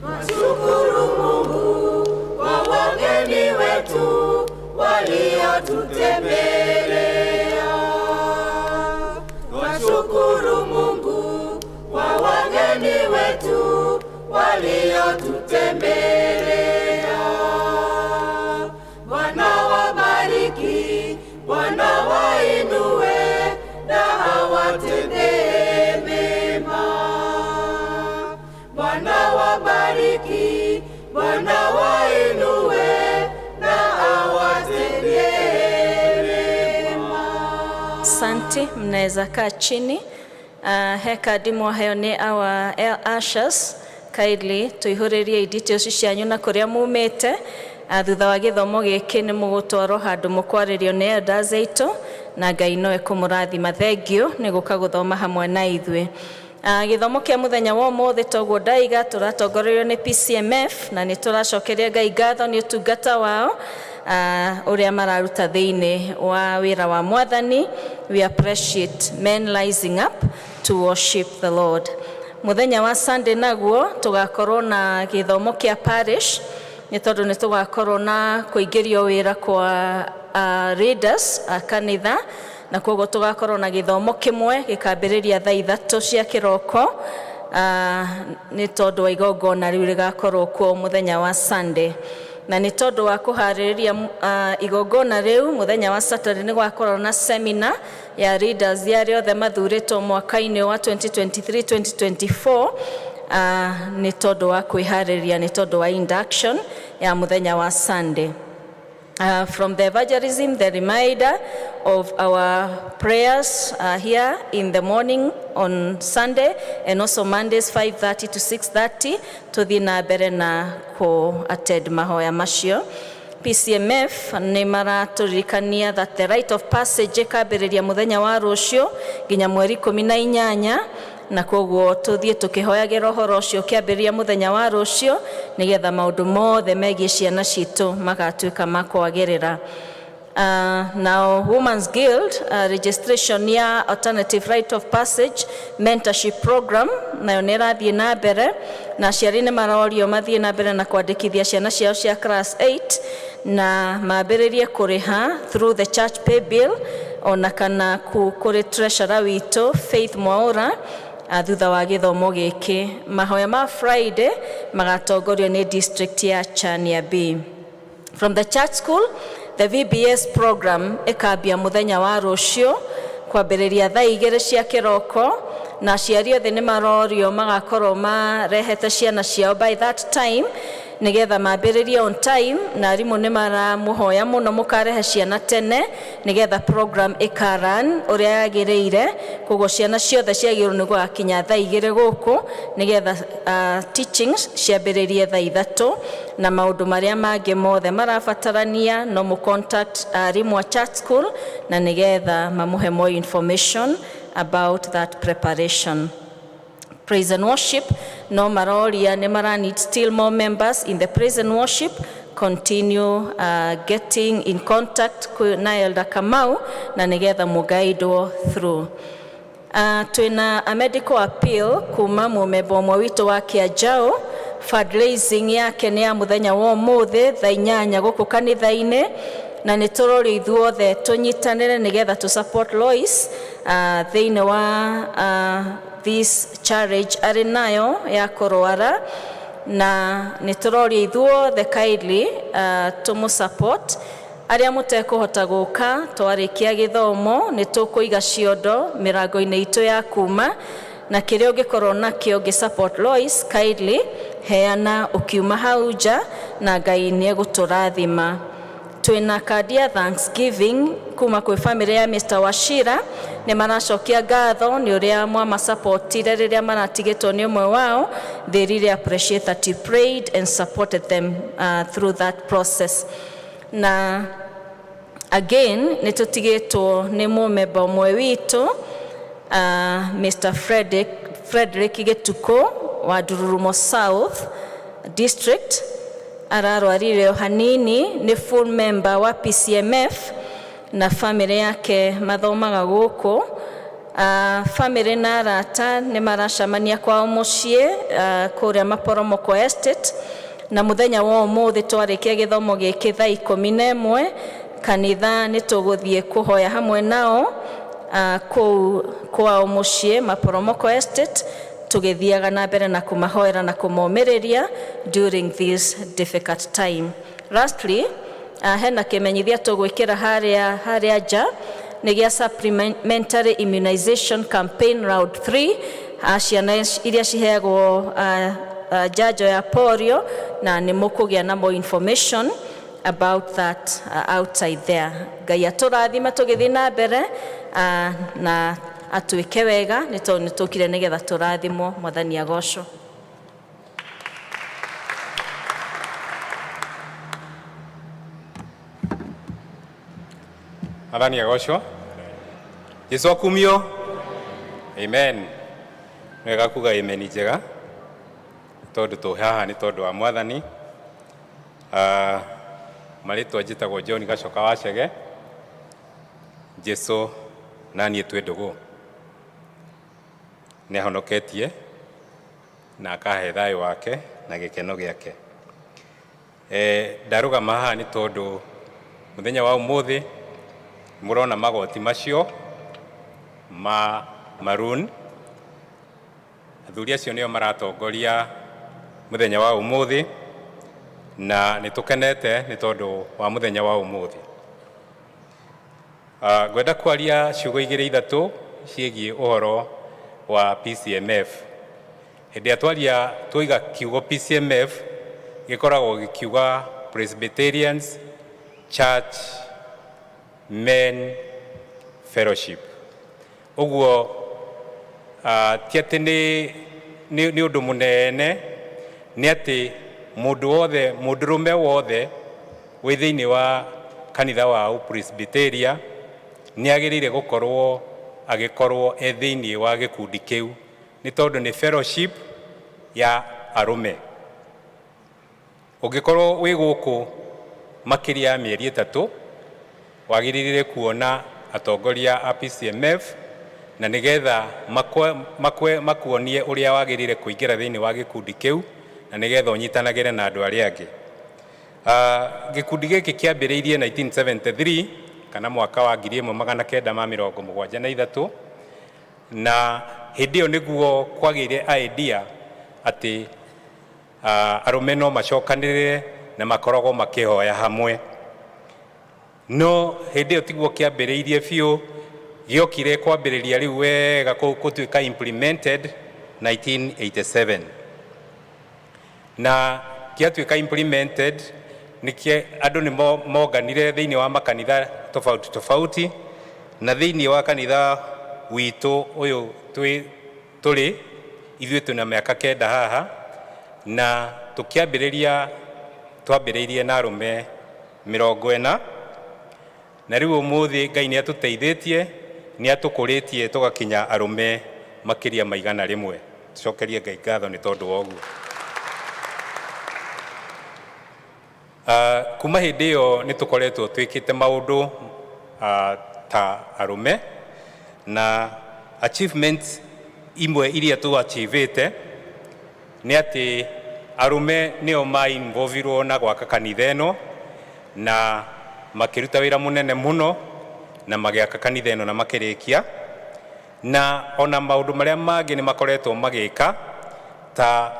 Twashukuru Mungu kwa wageni wetu waliotutembelea. Twashukuru Mungu kwa wageni wetu waliotutembelea. Bwana wabariki, Bwana wainue na awatendee mema. Bwana wabariki, Bwana wainue na awatendee mema. Asante, mnaweza kaa chini. Heka ndimwa hayo ni our ushers. Kindly tuihuririe details cianyu na kuria mumite. Thutha wa githomo giki ni mugutwarwo handu mukwaririo ni elders aitu, na Ngai no ekumurathima. Thengio ni guka guthoma hamwe na ithuĩ. Githomo kia muthenya wa ũmũthĩ toguo ndaiga, tũratongorerio nĩ Pcmf na nĩ tũracokeria Ngai ngatho nĩ ũtungata wao ũrĩa mararuta thĩinĩ wa wĩra wa Mwathani. We appreciate men rising up to worship the Lord. muthenya wa Sunday naguo tugakorwo na githomo kia parish ni tondu ni tugakorwo na kuingirio wira kwa readers a kanitha na koguo tugakorwo na githomo kimwe gikambiriria thaa 3 cia kiroko ni tondu wa igongona riu rigakorwo kuo muthenya wa Sunday na ni tondu wa kuhaririria igongona riu muthenya wa Saturday ni gwakorwo na seminar ya readers ya riothe mathuritwo mwaka-ini wa 2023-2024 ni tondu wa kwihariria ni tondu wa induction ya muthenya wa Sunday. From the evangelism, the reminder of our prayers here in the morning on Sunday and also Mondays 5:30 to 6:30 tuthi na mbere na ku attend mahoya macio. Pcmf ni maraturirikania that the rite of passage ikambiriria muthenya wa rucio nginya mweri 18 na koguo tuthie tukihoyagira uhoro ucio kiambiriria muthenya wa rucio nigetha maundu mothe megie ciana citu magatuika makwagirira. Now Women's Guild registration ya alternative rite of passage mentorship program nayo nirathie na mbere na aciari ni marorio mathie na mbere na kwandikithia ciana ciao cia class 8 na mambiririe kuriha through the church pay bill ona kana kuri treasurer witu Faith Mwaura thutha wa githomo giki. Mahoya ma Friday magatongorio ni district ya Chania B. From the church school, the VBS program ikambia muthenya wa rucio kwambiriria thaa 2 cia kiroko na aciari othe ni marorio magakorwo marehete ciana ciao by that time nigetha mambiririe on time na arimu ni maramuhoya muno mukarehe ciana tene nigetha program ikaran uria yagiriire koguo ciana ciothe ciagirwo ni gwakinya thaa 2 guku nigetha teachings ciambiririe thaa 3 na maundu maria mangi mothe marabatarania no mu contact arimu a church school na nigetha mamuhe more information about that preparation. Praise and worship no maroria ne mara need still more members in the praise and worship. Continue getting in contact na Elder Kamau na nigetha mugaidwo through. Twina a medical appeal kuma mumemba umwe witu wa Kiajao. Fundraising yake ni ya muthenya wa umuthi thaa 8 guku kanitha-ini na ni turori ithuothe tunyitanire nigetha to support Lois thiini wa this charge ari nayo ya korwara na ni turori ithuothe kindly tumu support aria mutekuhota guka twarikia githomo ni tukuiga ciondo mirango-ini itu ya kuma na kiria ungikorwo nakio gi support Lois kindly heana ukiuma hauja na Ngai ni eguturathima. Twina kadi ya Thanksgiving kuma kwi family ya Mr. Washira ni maracokia ngatho ni uria mwa supportire riria maratigitwo ni umwe wao. They really appreciate that you prayed and supported them through that process. Na again ni tutigitwo ni mumemba umwe witu Mr. Frederick Getuko wa Dururumo South District ararwarire hanini ni full member wa Pcmf na family yake mathomaga guku. Family na arata ni maracamania kwa mucie kuria Maporomoko Estate na muthenya wa umuthi twarikia githomo giki thaa 11 kanitha ni tuguthie kuhoya hamwe nao kwa mucie Maporomoko Estate tugithiaga na mbere na kumahoera na kumomiriria during this difficult time. Lastly, hena kimenyithia tugwikira haria ja nigia supplementary immunization campaign round 3 ciana iria ciheagwo janjo ya polio na ni mukugia na more information about that outside there. Ngai aturathima tugithi na mbere na atuike wega ni tukire nigetha turathimwo. Mwathani agocwo. Mwathani agocwo. Yesu akumio. Amen. Wega kuga amen njega tondu tuhaha ni tondu wa Mwathani. Maritwa njitagwo John Gacoka Wacege. Jesu nani etwendugu ni ahonoketie na akahe thayo wake na gĩkeno gĩake. Ndarũgama haha nĩ tondũ mũthenya wa ũmũthĩ mũrona magoti macio ma maroon. Athuri acio nĩo maratongoria mũthenya wa ũmũthĩ na nĩtũkenete nĩ tondũ wa mũthenya wa ũmũthĩ. Ngwenda kwaria ciugo igĩrĩ ithatũ ciĩgiĩ ũhoro wa Pcmf. Hĩndĩ ya twoiga kiugo Pcmf gĩkoragwo gĩkiuga Presbyterians Church Men Fellowship. Ũguo ti atĩ nĩ ũndũ mũnene, nĩ atĩ mũndũ wothe, mũndũrũme wothe wĩ thĩinĩ wa kanitha wa Presbyteria nĩ agĩrĩire agĩkorwo e thĩinĩ wa gĩkundi kĩu, nĩ tondũ nĩ fellowship ya arũme. Ũngĩkorwo wĩ gũkũ makĩria ya mĩeri ĩtatũ, wagĩrĩire kuona atongoria a Pcmf na nĩgetha makuonie ũrĩa wagĩrĩire kũingĩra thĩinĩ wa gĩkundi kĩu na nĩgetha ũnyitanagĩre na andũ arĩa angĩ. Gĩkundi gĩkĩ kĩambĩrĩirie 1973 kana mwaka wa 1973, na hĩndĩ ĩyo nĩguo kwagĩire idea atĩ arũme no macokanĩrĩre na makoragwo makĩhoya hamwe. No hĩndĩ ĩyo tiguo kĩambĩrĩirie biũ, gĩokire kwambĩrĩria rĩu wega gũtuĩka implemented 1987. Na kĩatuĩka implemented andũ nĩ monganire thĩinĩ wa makanitha tofauti, na thĩinĩ wa kanitha witũ ũyũ tũrĩ ithuĩ twĩna mĩaka 9 haha, na twambĩrĩirie na arũme 40, na rĩu ũmũthĩ Ngai nĩ atũteithĩtie, nĩ atũkũrĩtie tũgakinya arũme makĩria ma 100. Tũcokerie Ngai ngatho nĩ tondũ wa ũguo. Kuma hĩndĩ ĩyo nĩ tũkoretwo twĩkĩte maũndũ ta arũme, na achievements imwe iria tũachievĩte nĩ atĩ arũme nĩo ma-involvirwo na gwaka kanitha ĩno na makĩruta wĩra mũnene mũno na magĩaka kanitha ĩno na makĩrĩkia. Na ona maũndũ marĩa mangĩ nĩ makoretwo magĩka ta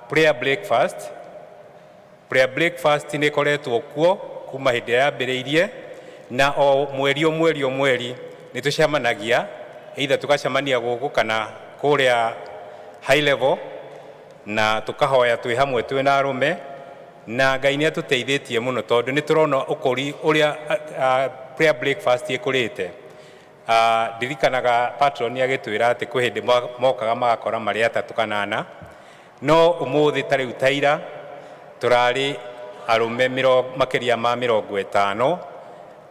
prayer breakfast. Prayer breakfast nĩ ĩkoretwo kuo kuma hĩndĩ ya yambĩrĩirie, na o mweri nĩ tũcemanagia, either tũgacemania gũkũ kana kũrĩa high level, na tũkahoya twĩ hamwe twĩna arũme, na Ngai nĩ atũteithĩtie mũno tondũ nĩ tũrona ũkũri ũrĩa prayer breakfast ĩkũrĩte. Ndirikanaga patron agĩtwĩra atĩ kwĩ hĩndĩ mokaga magakora marĩ 3 kana 4, no ũmũthĩ ta rĩu ta ira tũrarĩ arũme makĩria ma 50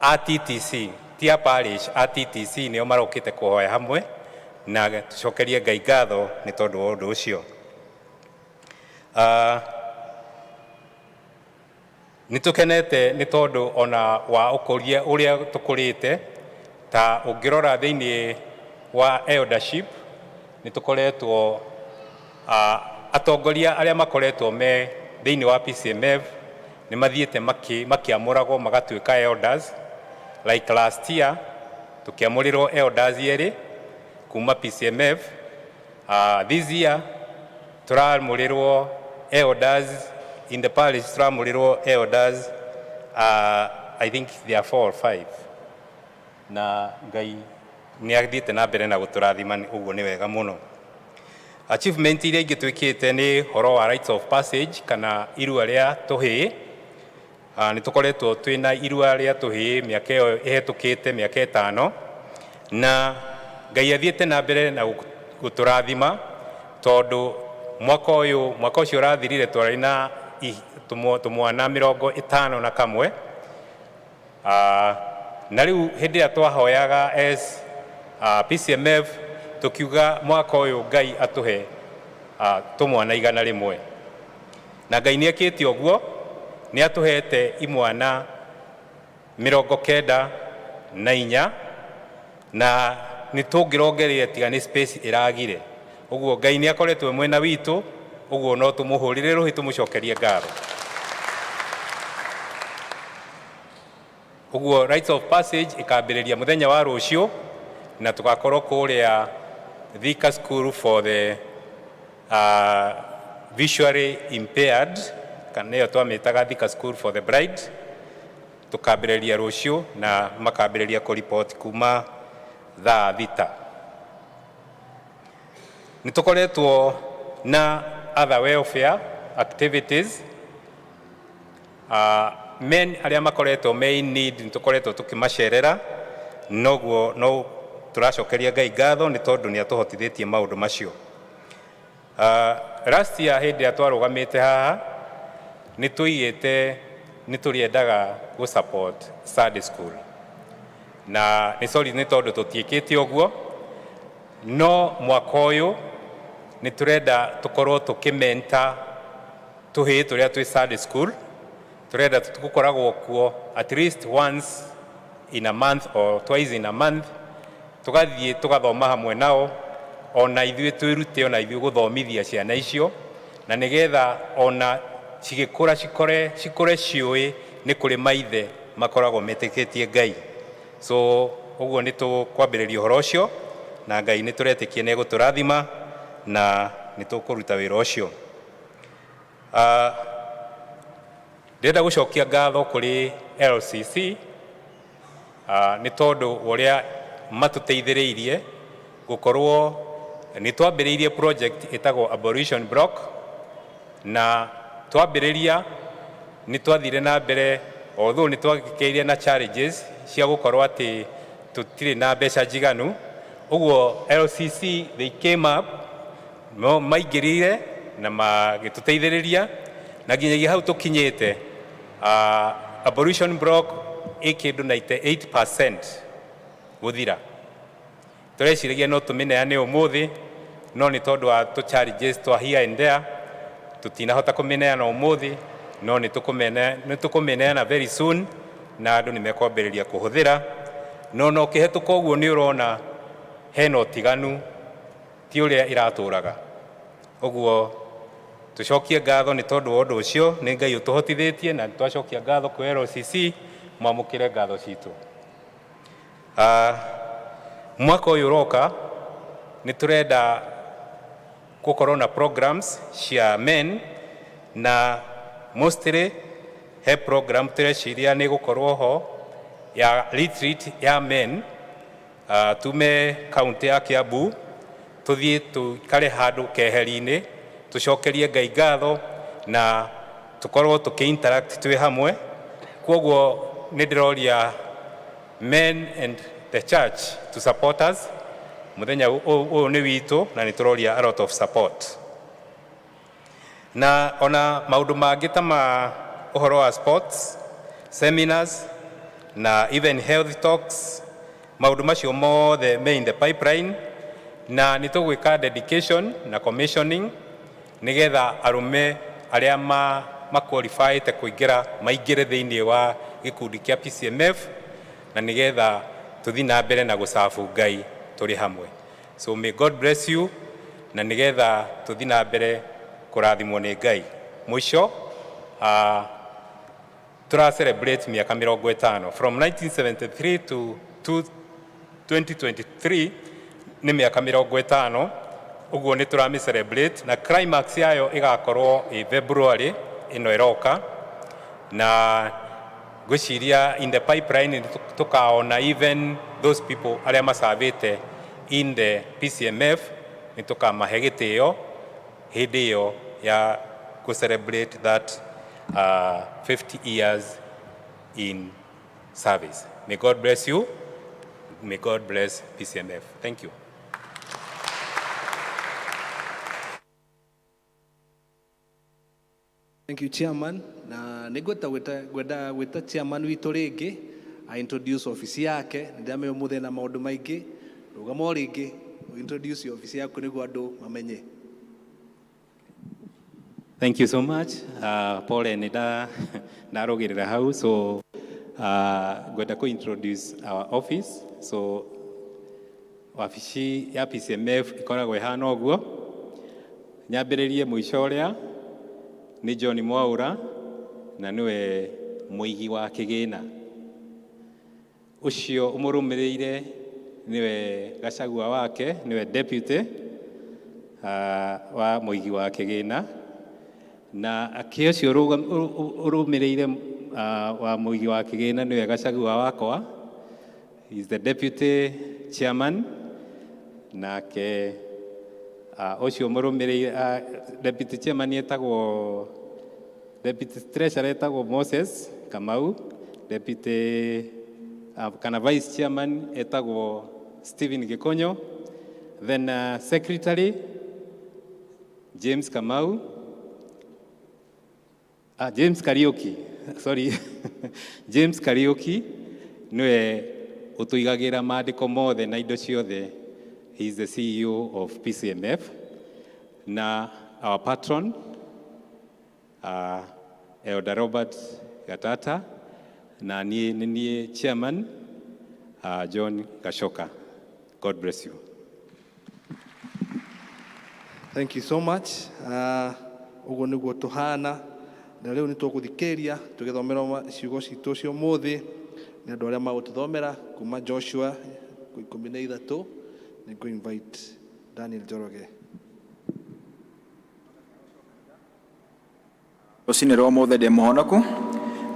a TTC, ti a parish, a TTC nĩo marokĩte kũhoya hamwe, na tũcokerie Ngai ngatho nĩ tondũ wa ũndũ ũcio. Nĩ tũkenete nĩ tondũ ona wa ũkũria ũrĩa tũkũrĩte, ta ũngĩrora thĩinĩ wa eldership nĩ tũkoretwo atongoria arĩa makoretwo me thĩinĩ wa Pcmf nĩ mathiĩte makĩamũragwo magatuĩka elders. Like last year tũkĩamũrĩrwo elders 2 kuma Pcmf. This year tũramũrĩrwo elders in the parish, tũramũrĩrwo elders I think there are 4 or 5, na Ngai nĩ athiĩte na mbere na gũtũrathima, ũguo nĩ wega mũno. Achievement iria ingĩ twĩkĩte nĩ horo wa rites of passage kana irua rĩa tũhĩĩ. Nĩ tũkoretwo twĩna irua rĩa tũhĩĩ mĩaka ĩyo ĩhetũkĩte, mĩaka 5, na Ngai athiĩte na mbere na gũtũrathima tondũ mwaka ũcio ũrathirire twarĩ na tũmwana 51. Na rĩu hĩndĩ ĩrĩa twahoyaga as Pcmf tukiuga mwaka ũyũ Ngai atũhe tũmwana 100, na Ngai nĩ ekĩte ũguo, nĩ atũhete imwana 94, na nĩ tũngĩrongerera tiga nĩ space ĩragire. Ũguo Ngai nĩ akoretwo mwena witũ uguo no tumuhurire ruhi tumucokerie ngatho. Uguo rites of passage ikambĩrĩria muthenya wa rũciũ na tugakorwo kũrĩa Thika School for the visually impaired, kana ĩyo twamĩtaga Thika School for the Blind. Tukambĩrĩria rũciũ na makambĩrĩria kũripoti kuma thaa thita. Nĩtũkoretwo na other welfare activities. Men arĩa makoretwo me in need nĩtũkoretwo tũkĩmacerera, noguo no tũracokeria Ngai ngatho nĩ tondũ nĩatũhotithĩtie maũndũ macio. Last year hĩndĩ ĩrĩa twarũgamĩte haha nĩtũrĩendaga gũ support Sunday school, na nĩ sorry nĩ tondũ tũtiĩkĩte ũguo, no mwaka ũyũ nĩtũrenda tũkorwo tũkĩmenta tũhĩĩ tũrĩa twĩ Sunday school. Turenda tukoragwo kuo at least once in a month or twice in a month, tugathiĩ tugathoma hamwe nao, ona ithuĩ twĩrute ona ithuĩ gũthomithia ciana icio, na nĩgetha ona cigĩkũra cikore ciũĩ nĩ kũrĩ maithe makoragwo metĩkĩtie Ngai. So ũguo nĩtũkwambĩrĩria ũhoro ũcio na Ngai nĩtũretĩkia nĩegũtũrathima na nĩtũkũruta wĩra ũcio. Ndĩrenda gũcokia ngatho kũrĩ LCC nĩ tondũ ũrĩa matũteithĩrĩirie gũkorwo nĩtwambĩrĩirie project ĩtagwo Abolition Block, na twambĩrĩria nĩtwathire na mbere, although nĩtwagĩkĩire na challenges cia gũkorwo atĩ tũtirĩ na mbeca njiganu. Ũguo LCC they came up, maingĩrire na magĩtũteithĩrĩria na nginyagia hau tũkinyĩte. Abolition Block ĩkĩndũ 98% gũthira. Tũreciragia no tũmĩneane ũmũthĩ, no nĩ tondũ wa challenges twa here and there tũtinahota kũmĩneana ũmũthĩ, no nĩtũkũmĩneana very soon na andũ nĩmekwambĩrĩria kũhũthĩra. No ũkĩhetũka ũguo nĩ ũrona hena ũtiganu ti ũrĩa ĩratũraga. Ũguo tucokie ngatho nĩ tondũ wa ũndũ ũcio, nĩ Ngai ũtũhotithĩtie na twacokia ngatho kwĩ LCC, mwamũkĩre ngatho citũ. Mwaka ũyũ ũroka nĩtũrenda gũkorwo na programs cia men, na mostly he program tũreciria nĩ gũkorwo ho ya retreat ya men. Tume kaunti ya Kiambu tuthiĩ tũikare handũ keheri-inĩ tucokerie Ngai ngatho na tukorwo tuki-interact twĩ hamwe. Kwoguo nĩndĩroria men and the church to support us. Muthenya ũyũ nĩ witũ na nĩtũroria a lot of support. Na ona maũndũ mangĩ ta ma ũhoro wa sports, seminars na even health talks, maũndũ macio mothe me in the pipeline, na nĩtũgwĩka dedication na commissioning nĩgetha arũme arĩa maqualifyĩte maingĩre thĩinĩ wa gĩkundi kĩa Pcmf, na nĩgetha tũthiĩ na mbere na gũcabu Ngai tũrĩ hamwe. So may God bless you, na nĩgetha tũthiĩ na mbere kũrathimwo nĩ Ngai. Mũico tũra celebrate miaka 50 from 1973 to 2023 nĩ miaka 50. Uguo nĩ tũrami celebrate, na climax yayo ĩgakorwo February ĩno ĩroka, na ngwĩciria in the pipeline tũkaona even those people arĩa macabĩte in the Pcmf nĩ tũkamahe gĩtĩo hĩndĩ ĩyo ya to celebrate that 50 years in service. May God bless you. May God bless Pcmf. Thank you. Thank you, Chairman. Na nĩngwenda gwĩta Chairman witũ rĩngĩ a introduce office yake. Nĩndĩramenya mũthenya na maũndũ maingĩ. Rũgama rĩngĩ introduce office yaku nĩguo andũ mamenye. Thank you so much. Paul and ndarũgĩrĩra hau, so ngwenda ku introduce our office. So wabici ya Pcmf ikoragwo ihana ũguo. nyambĩrĩrie mũico ũrĩa nĩ John Mwaura na nĩwe mũigi wa kĩgĩna. Ũcio ũmũrũmĩrĩire niwe Gachagua wake, niwe deputy wa mũigi wa kĩgĩna, na akĩocio ũrũmĩrĩire wa mũigi wa kĩgĩna niwe Gachagua wakwa. He is the deputy chairman, nake ũcio mũrũmĩrĩire deputy chairman etagwo deputy treasurer etagwo Moses Kamau, deputy kana vice chairman etagwo Stephen Gikonyo, then secretary James Kamau, James Kariuki, sorry James Kariuki niwe utuigagira maandiko mothe na indo ciothe. He is the CEO of Pcmf. Na our patron Elder Robert Gatata, na niye chairman John Gashoka. God bless you. Thank you so much. Ugo niguo tuhana na leo ni tuguthikeria tugithomera ciugo citu cio muthi ni andu aria magututhomera kuma Joshua 13. Ni go invite Daniel Joroge. Ucinirwo mothe ndi muhonoku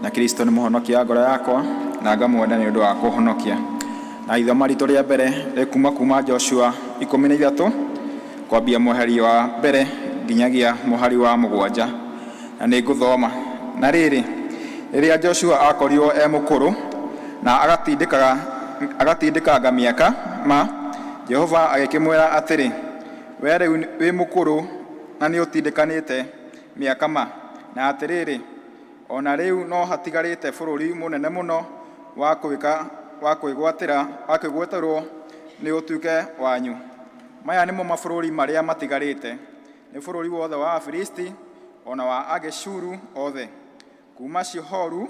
na Kristo ni muhonokia ngoro yakwa na ngamwenda ni undu wa kuhonokia. Na ithoma ritu ria mbere kuma Joshua 13 kwambia muhari wa mbere nginyagia muhari wa 7 na ni nguthoma. Na riria Joshua akorirwo mukuru na agatindikaga miaka Jehova agikimwira atiri, we riu wi mukuru na ni utindikanite miaka na atiriri, ona riu no hatigarite bururi munene muno wa kwigwatirwo ni utuike wanyu. Maya nimo mabururi maria matigarite, ni bururi wothe wa Afilisti ona wa Ageshuru othe, kuma Shihoru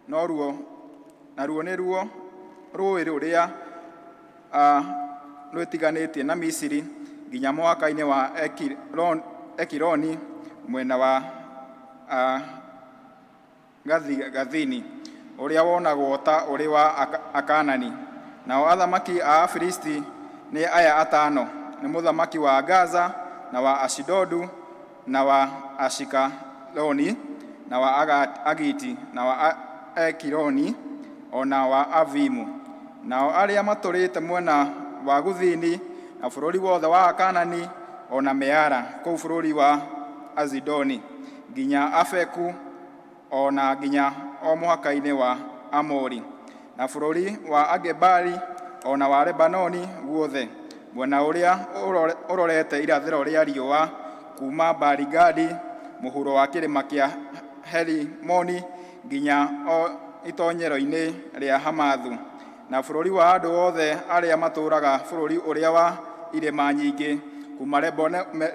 noruo niruo rũĩ rũrĩa rwĩtiganĩtie na Misiri nginya mũhaka-inĩ wa Ekironi mwena wa Gathini ũrĩa wonagwo ta ũrĩ wa Akanani. Nao athamaki a Afilisti nĩ aya atano, nĩ mũthamaki wa Gaza na wa Ashidodu na wa Ashikeloni na wa Agiti na wa Ekironi ona wa Avimu. Nao arĩa matũrĩte mwena wa Guthini na bũrũri wothe wa Akanani ona Meara kũu bũrũri wa Azidoni nginya Afeku ona nginya o mũhaka-inĩ wa Amori na bũrũri wa Agebali ona wa Lebanoni guothe mwena ũrĩa ũrorete irathĩro rĩa riũa kuma Barigadi mũhuro wa kĩrĩma kĩa Herimoni nginya o itonyero-inĩ rĩa Hamathu na bũrũri wa andũ othe arĩa matũraga bũrũri ũrĩa wa irĩma nyingĩ kuma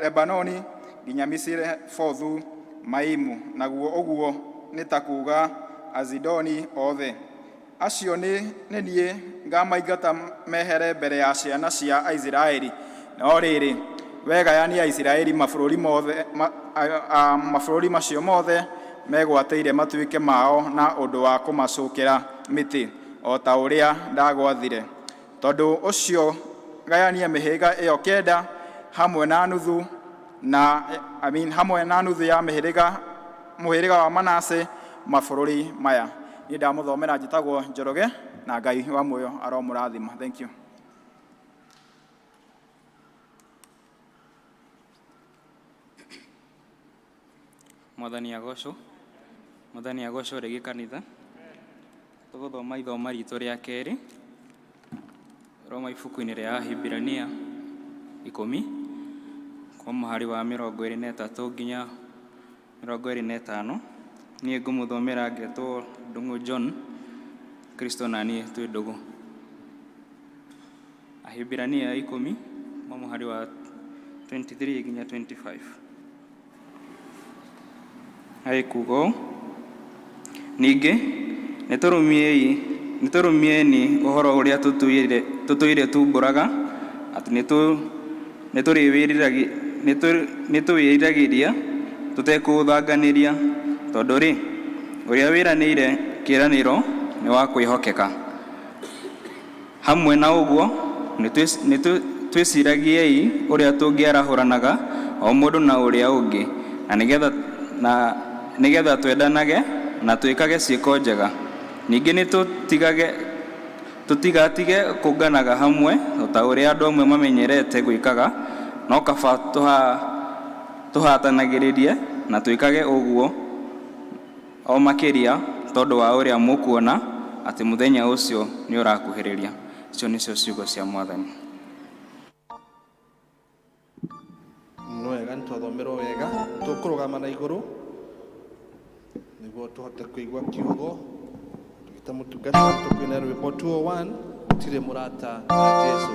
Lebanoni nginya Misirefothu Maimu, naguo ũguo nĩ ta kuuga Azidoni othe. Acio nĩ niĩ ngamaingata mehere mbere ya ciana cia Aisiraeli. No rĩrĩ, wegayania Aisiraeli mabũrũri macio mothe megwatĩire matuĩke mao na ũndũ wa kũmacũkĩra mĩtĩ o ta ũrĩa ndagwathire. Tondũ ũcio gayania mĩhĩrĩga ĩyo 9 hamwe na nuthu ya mũhĩrĩga wa Manase mabũrũri maya. Niĩ ndamũthomera njĩtagwo Njoroge na Ngai wa muoyo aromũrathima. Thank you. Mwathani agocwo rĩngĩ kanitha. Tũgũthoma ithoma ritũ rĩa kerĩ roma ibuku-inĩ rĩa Ahibirania 10 kwa mũhari wa 23 nginya 25. Niĩ ngũmũthomera ngetwo Ndung'u John, Kristo na niĩ twĩ ndũgũ. Ahibirania 10 kwa mũhari wa 23 nginya 25. Haikugo ningĩ nĩtũrũmieni ũhoro ũrĩa tũtũire tumbũraga atĩ nĩtwĩriragĩria tũtekũũthanganĩria tondũ rĩ ũrĩa wĩranĩire kĩĩranĩro nĩ wa kwĩhokeka. Hamwe na ũguo twĩciragiei ũrĩa tũngĩarahũranaga o mũndũ na ũrĩa ũngĩ na nĩgetha twendanage na twĩkage ciĩko njega. Ningĩ tũtigatige kũnganaga hamwe ta ũrĩa andũ amwe mamenyerete gwĩkaga, no kaba tũhatanagĩrĩrie na twĩkage ũguo o makĩria tondũ wa ũrĩa mũkuona atĩ mũthenya ũcio nĩ ũrakuhĩrĩria. Icio nĩcio ciugo cia Mwathani. Nĩ wega nĩtwathomerwo wega, tũkũrũgama na igũrũ nĩguo tũhote kũigua kiugo tũgĩta mũtungata. Tũkwĩna rwĩmbo 201 gũtirĩ mũrata na Jesũ.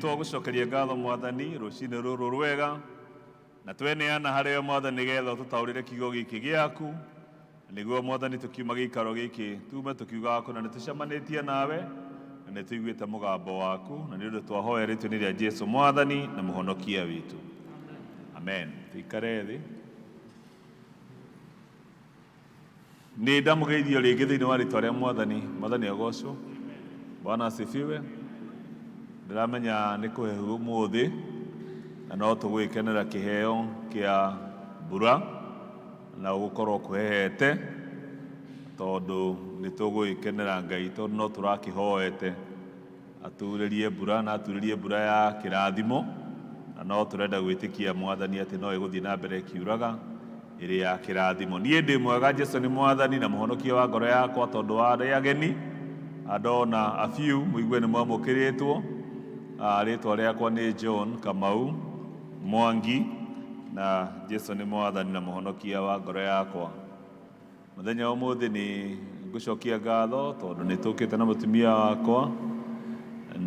Twagucokeria ngatho Mwathani rucinĩ rũrũ rwega na tweneana harĩ Mwathani nĩgetha tũtaũrĩre kiugo gĩkĩ gĩaku, nĩguo Mwathani tũkiuma gĩikaro gĩkĩ tume tũkiuga na nĩtũcemanĩtie nawe na nĩtũiguĩte mũgambo waku, na nĩ ũndũ twahoya rĩĩtwa-inĩ rĩa Jesũ Mwathani na mũhonokia witũ, amen. Tũikare thĩ. Nĩ ndamũgeithio rĩngĩ thĩinĩ wa rĩĩtwa rĩa Mwathani. Mwathani agocwo. Bwana asifiwe. Ndiramenya nĩ kũhehu ũmũthĩ na no tũgwĩkenera kĩheo kĩa mbura na gũkorwo kwĩhete, tondũ nĩ tũgwĩkenera Ngai tondũ no tũrakĩhoete aturĩrie mbura na aturĩrie mbura ya kĩrathimo, na no tũrenda gwĩtĩkia Mwathani atĩ no ĩgũthiĩ na mbere kiuraga ĩrĩ ya kĩrathimo. Niĩ ndĩ mwega, Jesũ nĩ mwathani na mũhonokia wa ngoro yakwa, tondũ wa arĩa ageni andona a few mũigue nĩ mwamũkĩrĩtwo. Rĩtwa rĩakwa nĩ John Kamau Mwangi, na Jesũ nĩ mwathani na mũhonokia wa ngoro yakwa. Mũthenya wa ũmũthĩ nĩ ngũcokia ngatho tondũ nĩ tũkĩte na mũtumia wakwa,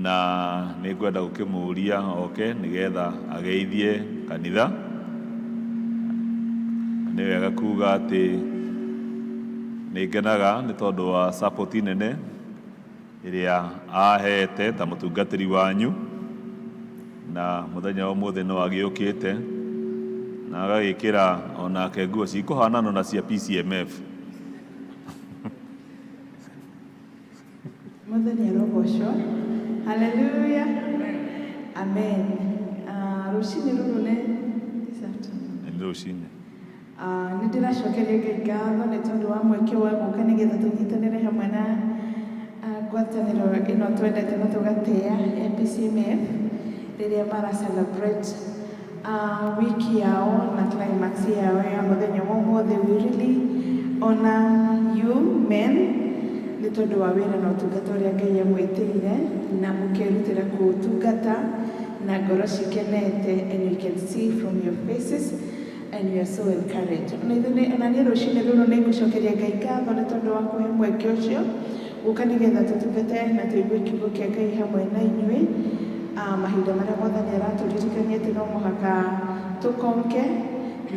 na nĩ ngwenda gũkĩmũria oke nĩgetha ageithie kanitha. Nĩ wega kuga atĩ nĩ ngenaga nĩ tondũ wa support nene ĩrĩa ahete ta mũtungatĩri wanyu, na mũthenya wa ũmũthĩ no agĩũkĩte na agagĩkĩra onake nguo cikũhanana na cia Pcmf. Mũthenya rũgocwo. Hallelujah. Amen. Rũcinĩ rũrũ nĩ rũcinĩ. Nĩ ndĩracokeria Ngai ngatho nĩ tondũ wa mweke wa gũka nĩgetha tũnyitanĩre hamwe na ngwatanĩro ĩno twendete na tũgatĩa ya Pcmf rĩrĩa mara celebrate wiki yao na climax yao ya mũthenya wa ũmũthĩ. We really honor you men nĩ tondũ wa wĩra na ũtungata ũrĩa Ngai amwĩtĩire na mũkĩrutĩra kũũtungata na ngoro cikenete, and you can see from your faces and we are so encouraged. Na niĩ rũcinĩ rũrũ nĩ ngũcokeria Ngai ngatho nĩ tondũ wa kũhe mweke ũcio gũka nĩgetha tũtungate na tũigue kiugo kĩa Ngai hamwe na inyuĩ. Mahinda marĩa Mwathani aratũririkania atĩ no mũhaka tũkonke,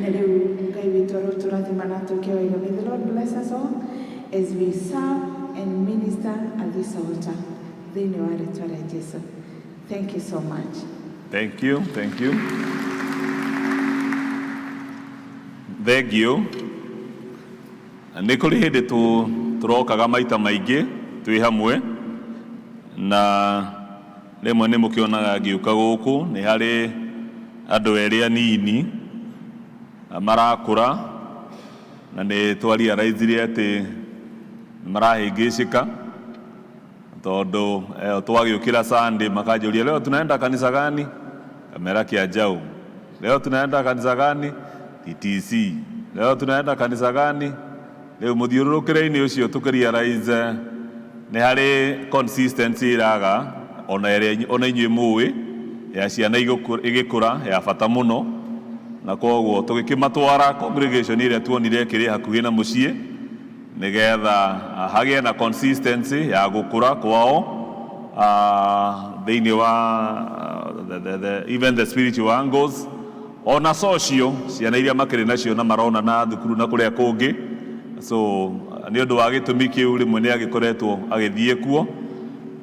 na rĩu Ngai witũ arotũrathima na atũke wega. May the Lord bless us all as we serve and minister at this altar. Thĩinĩ wa rĩtwa rĩa Jesũ. Thank you so much. Thank you, thank you. Thank you. Nĩ kũrĩ hĩndĩ tũrokaga maita maingĩ twĩ hamwe, na rĩmwe nĩ mũkĩonaga ngĩũka gũkũ nĩ harĩ andũ erĩ anini marakũra, na nĩ twariaraizire atĩ marahĩngĩcĩka tondũ twagĩũkĩra Sunday makanjũria, leo tunaenda kanisa gani? Kamera kia jau. Leo tunaenda kanisa gani? TTC. Leo tunaenda kanisa gani? Leo mũthiũrũrũkĩre-inĩ ũcio tũkĩrealize nĩ harĩ consistency iraga ona inyuĩ mũĩ ya ciana igĩkũra ya bata mũno, na koguo tũgĩkĩmatwara congregation ĩrĩa tuonire kĩrĩ hakuhĩ na mũciĩ nĩgetha hagĩe na consistency ya gũkũra kwao thĩinĩ wa even the spiritual angles ona social ciana iria makĩrĩ nacio na marona na thukuru na kũrĩa kũngĩ. So nĩ ũndũ wa gĩtũmi kĩu rĩmwe nĩ agĩkoretwo agĩthiĩ kuo,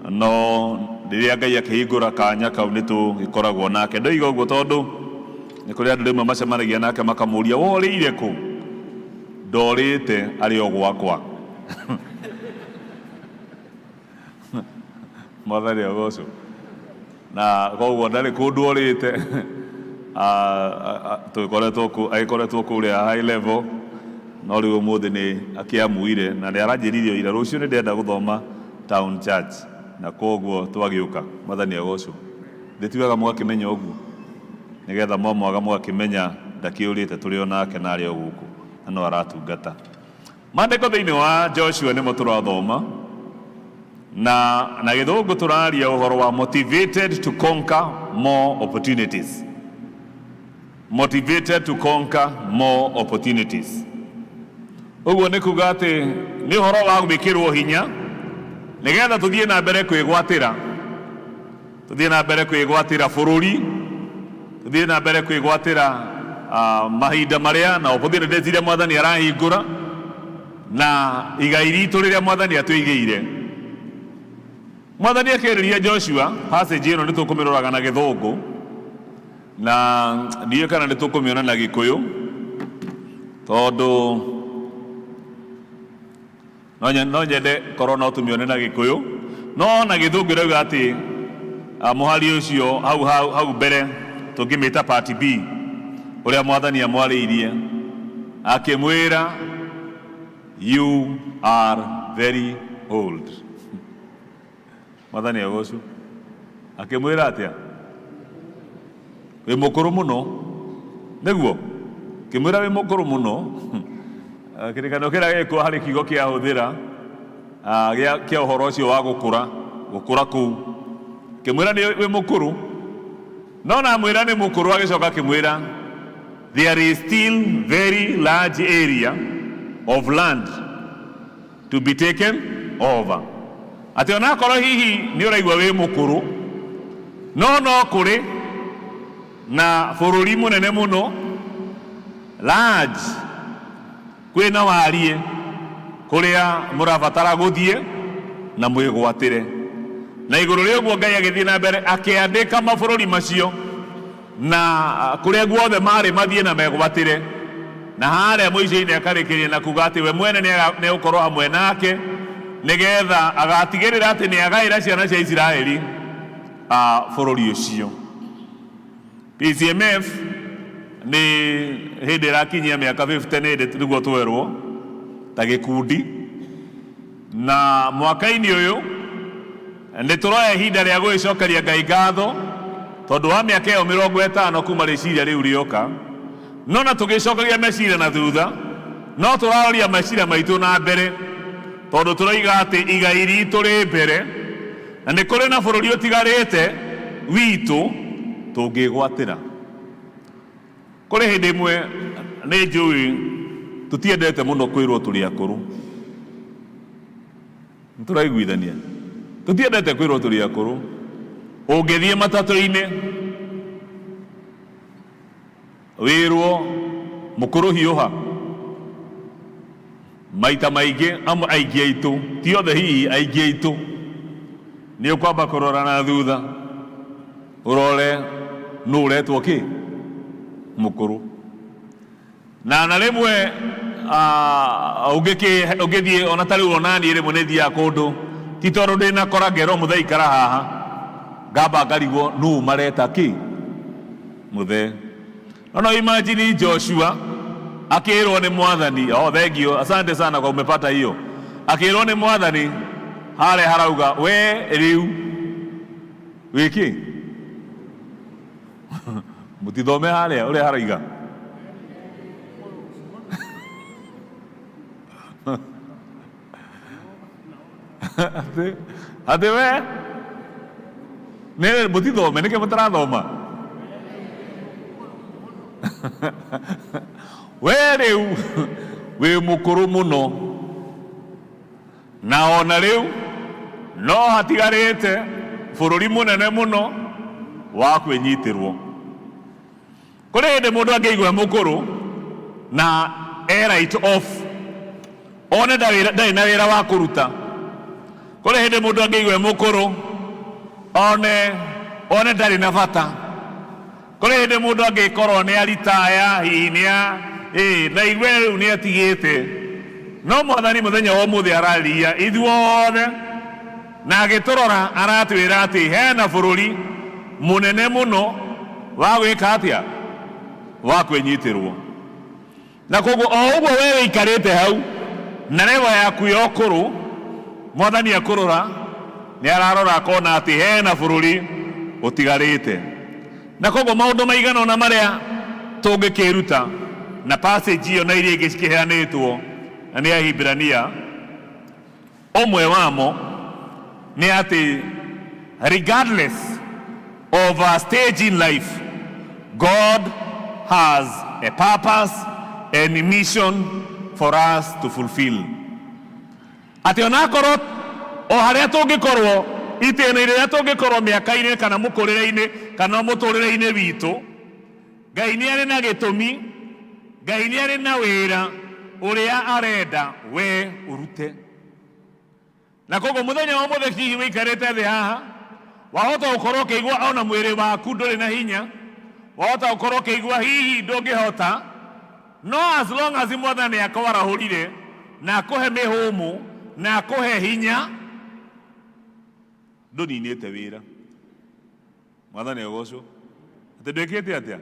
no rĩrĩa Ngai akĩhingũra kanya kau nĩ tũgĩkoragwo nake. Ndoiga ũguo tondũ nĩ kũrĩ andũ rĩmwe macemanagia nake makamũria, worĩire kũ? Ndorĩte arĩ o gwakwa. Mwathani agocwo. Na koguo ndarĩ kũndũ orĩte, agĩkoretwo kũrĩa high level, no rĩu ũmũthĩ nĩ akĩamuire na nĩ aranjĩrire ira rũciũ nĩ ndenda gũthoma town church, na koguo twagĩũka. Mwathani agocwo. Ndĩtiwega mũgakĩmenya ũguo nĩgetha mwaga mũgakĩmenya ndakĩũrĩte tũrĩ o nake na arĩ o gũkũ na no aratungata. Maandĩko thĩinĩ wa Joshua nĩmo tũrathoma, na gĩthũngũ tũraria ũhoro wa motivated to conquer more opportunities. Motivated to conquer more opportunities. Ũguo nĩ kuga atĩ nĩ ũhoro wa gwĩkĩrwo hinya nĩgetha tũthiĩ na mbere kwĩgwatĩra bũrũri, tũthiĩ na mbere kwĩgwatĩra mahinda marĩa na opportunities iria Mwathani arahingũra na igai ritũ rĩrĩa Mwathani atũigĩire. Mwathani akĩarĩria Joshua, passage ĩno nĩ tũkũmĩroraga na gĩthũngũ na ndiyo kana nĩ tũkũmĩona na gĩkũyũ, tondũ no nyende korwo no tũmĩone na gĩkũyũ, no na gĩthũngũ rauga atĩ mũhari ũcio hau mbere tũngĩmĩta part B, ũrĩa Mwathani amwarĩirie akĩmwĩra, you are very old. Mwathani agocwo. Akĩmwĩra atĩa? Wĩ mũkũrũ mũno. Nĩguo kimwira wi mukuru muno kirikano kira giko hari kigo kia huthira kia uhoro ucio wa gukura kuu kimwira ni wi mukuru no na mwira ni mukuru agicoka kimwira there is still very large area of land to be taken over. Ati ona korwo hihi ni uraigua wi mukuru no kuri na bururi munene muno large kwina warie kuria murabatara guthie na mwigwatire na iguru ri uguo Ngai agithie na mbere akiandika mabururi macio na kuria guothe mari mathie na megwatire na haria muico-ini akarikiria na kuga ati we mwene ni ukorwo hamwe nake nigetha agatigirira ati ni agaira ciana cia Israeli bururi ucio. Pcmf ni hindi rakinyia miaka 50 niguo twerwo ta gikundi na mwaka-ini uyu ni turoya ihinda ria gwicokeria Ngai ngatho tondu wa miaka iyo 50 kuma riciria riu rioka no na tugicokeria meciria na thutha no turaroria meciria maitu na mbere tondu turoiga ati igai ritu ri mbere na ni kuri na bururi utigarite witu tungigwatira. Kuri hindi imwe ni njui tutiendete muno kwirwo turi akuru turaiguithania tutiendete kwirwo turi akuru ungithie matatu-ini wirwo mukuru hiuha maita maingi amwe aingi aitu ti othe hihi aingi aitu ni ukwamba kurora na thutha urore nu uretwo ki mukuru na rimwe ungithie ona tari onani rimwe ni thia kundu ti tondu ndina kora ngero muthe ikara haha ngamba ngarigwo nu mareta ki muthe no imagine Joshua akirwo ni mwathani thengio asante sana kwa umepata hiyo akirwo ni mwathani hale harauga we riu wiki mutithome hale uri haraiga ate we ne mutithome nike mutarathoma we riu wi mukuru muno na ona riu no hatigarite bururi munene muno wa kwinyitirwo. Kuri hindi mundu angiigua mukuru na right off one ndari na wira wa kuruta. Kuri hindi mundu angiigua mukuru one ndari na bata. Kuri hindi mundu angikorwo ni aritaya hinia na igwe riu ni atigite no mwathani muthenya wa umuthi araria ithuothe na agiturora aratwira ati hena bururi munene muno wa gwika atia wa kwinyitirwo na koguo o uguo we wikarite hau na rewa yaku ya ukuru mwathani akurora ni ararora akona ati hena bururi utigarite na koguo maundu maigana ona maria tungikiruta na passage iyo na iria ingi cikiheanitwo na ni Ahibrania omwe wamo ni ati regardless of our stage in life God has a purpose and a mission for us to fulfill. Ati onakorwo o haria tungikorwo itena iria tungikorwo miaka-ini kana mukurire-ini kana muturire-ini witu Ngai ni ari na gitumi Ngai ni ari na wira uria arenda we urute na koguo muthenya wa muthe hihi wikarite thi haha wahota gukorwo ukiigua ona mwiri waku nduri na hinya wahota gukorwo ukiigua hihi ndungihota no as long as mwathani akwarahurire na akuhe mihumu na akuhe hinya nduninite wira mwathani agocwo ati ndwikite atia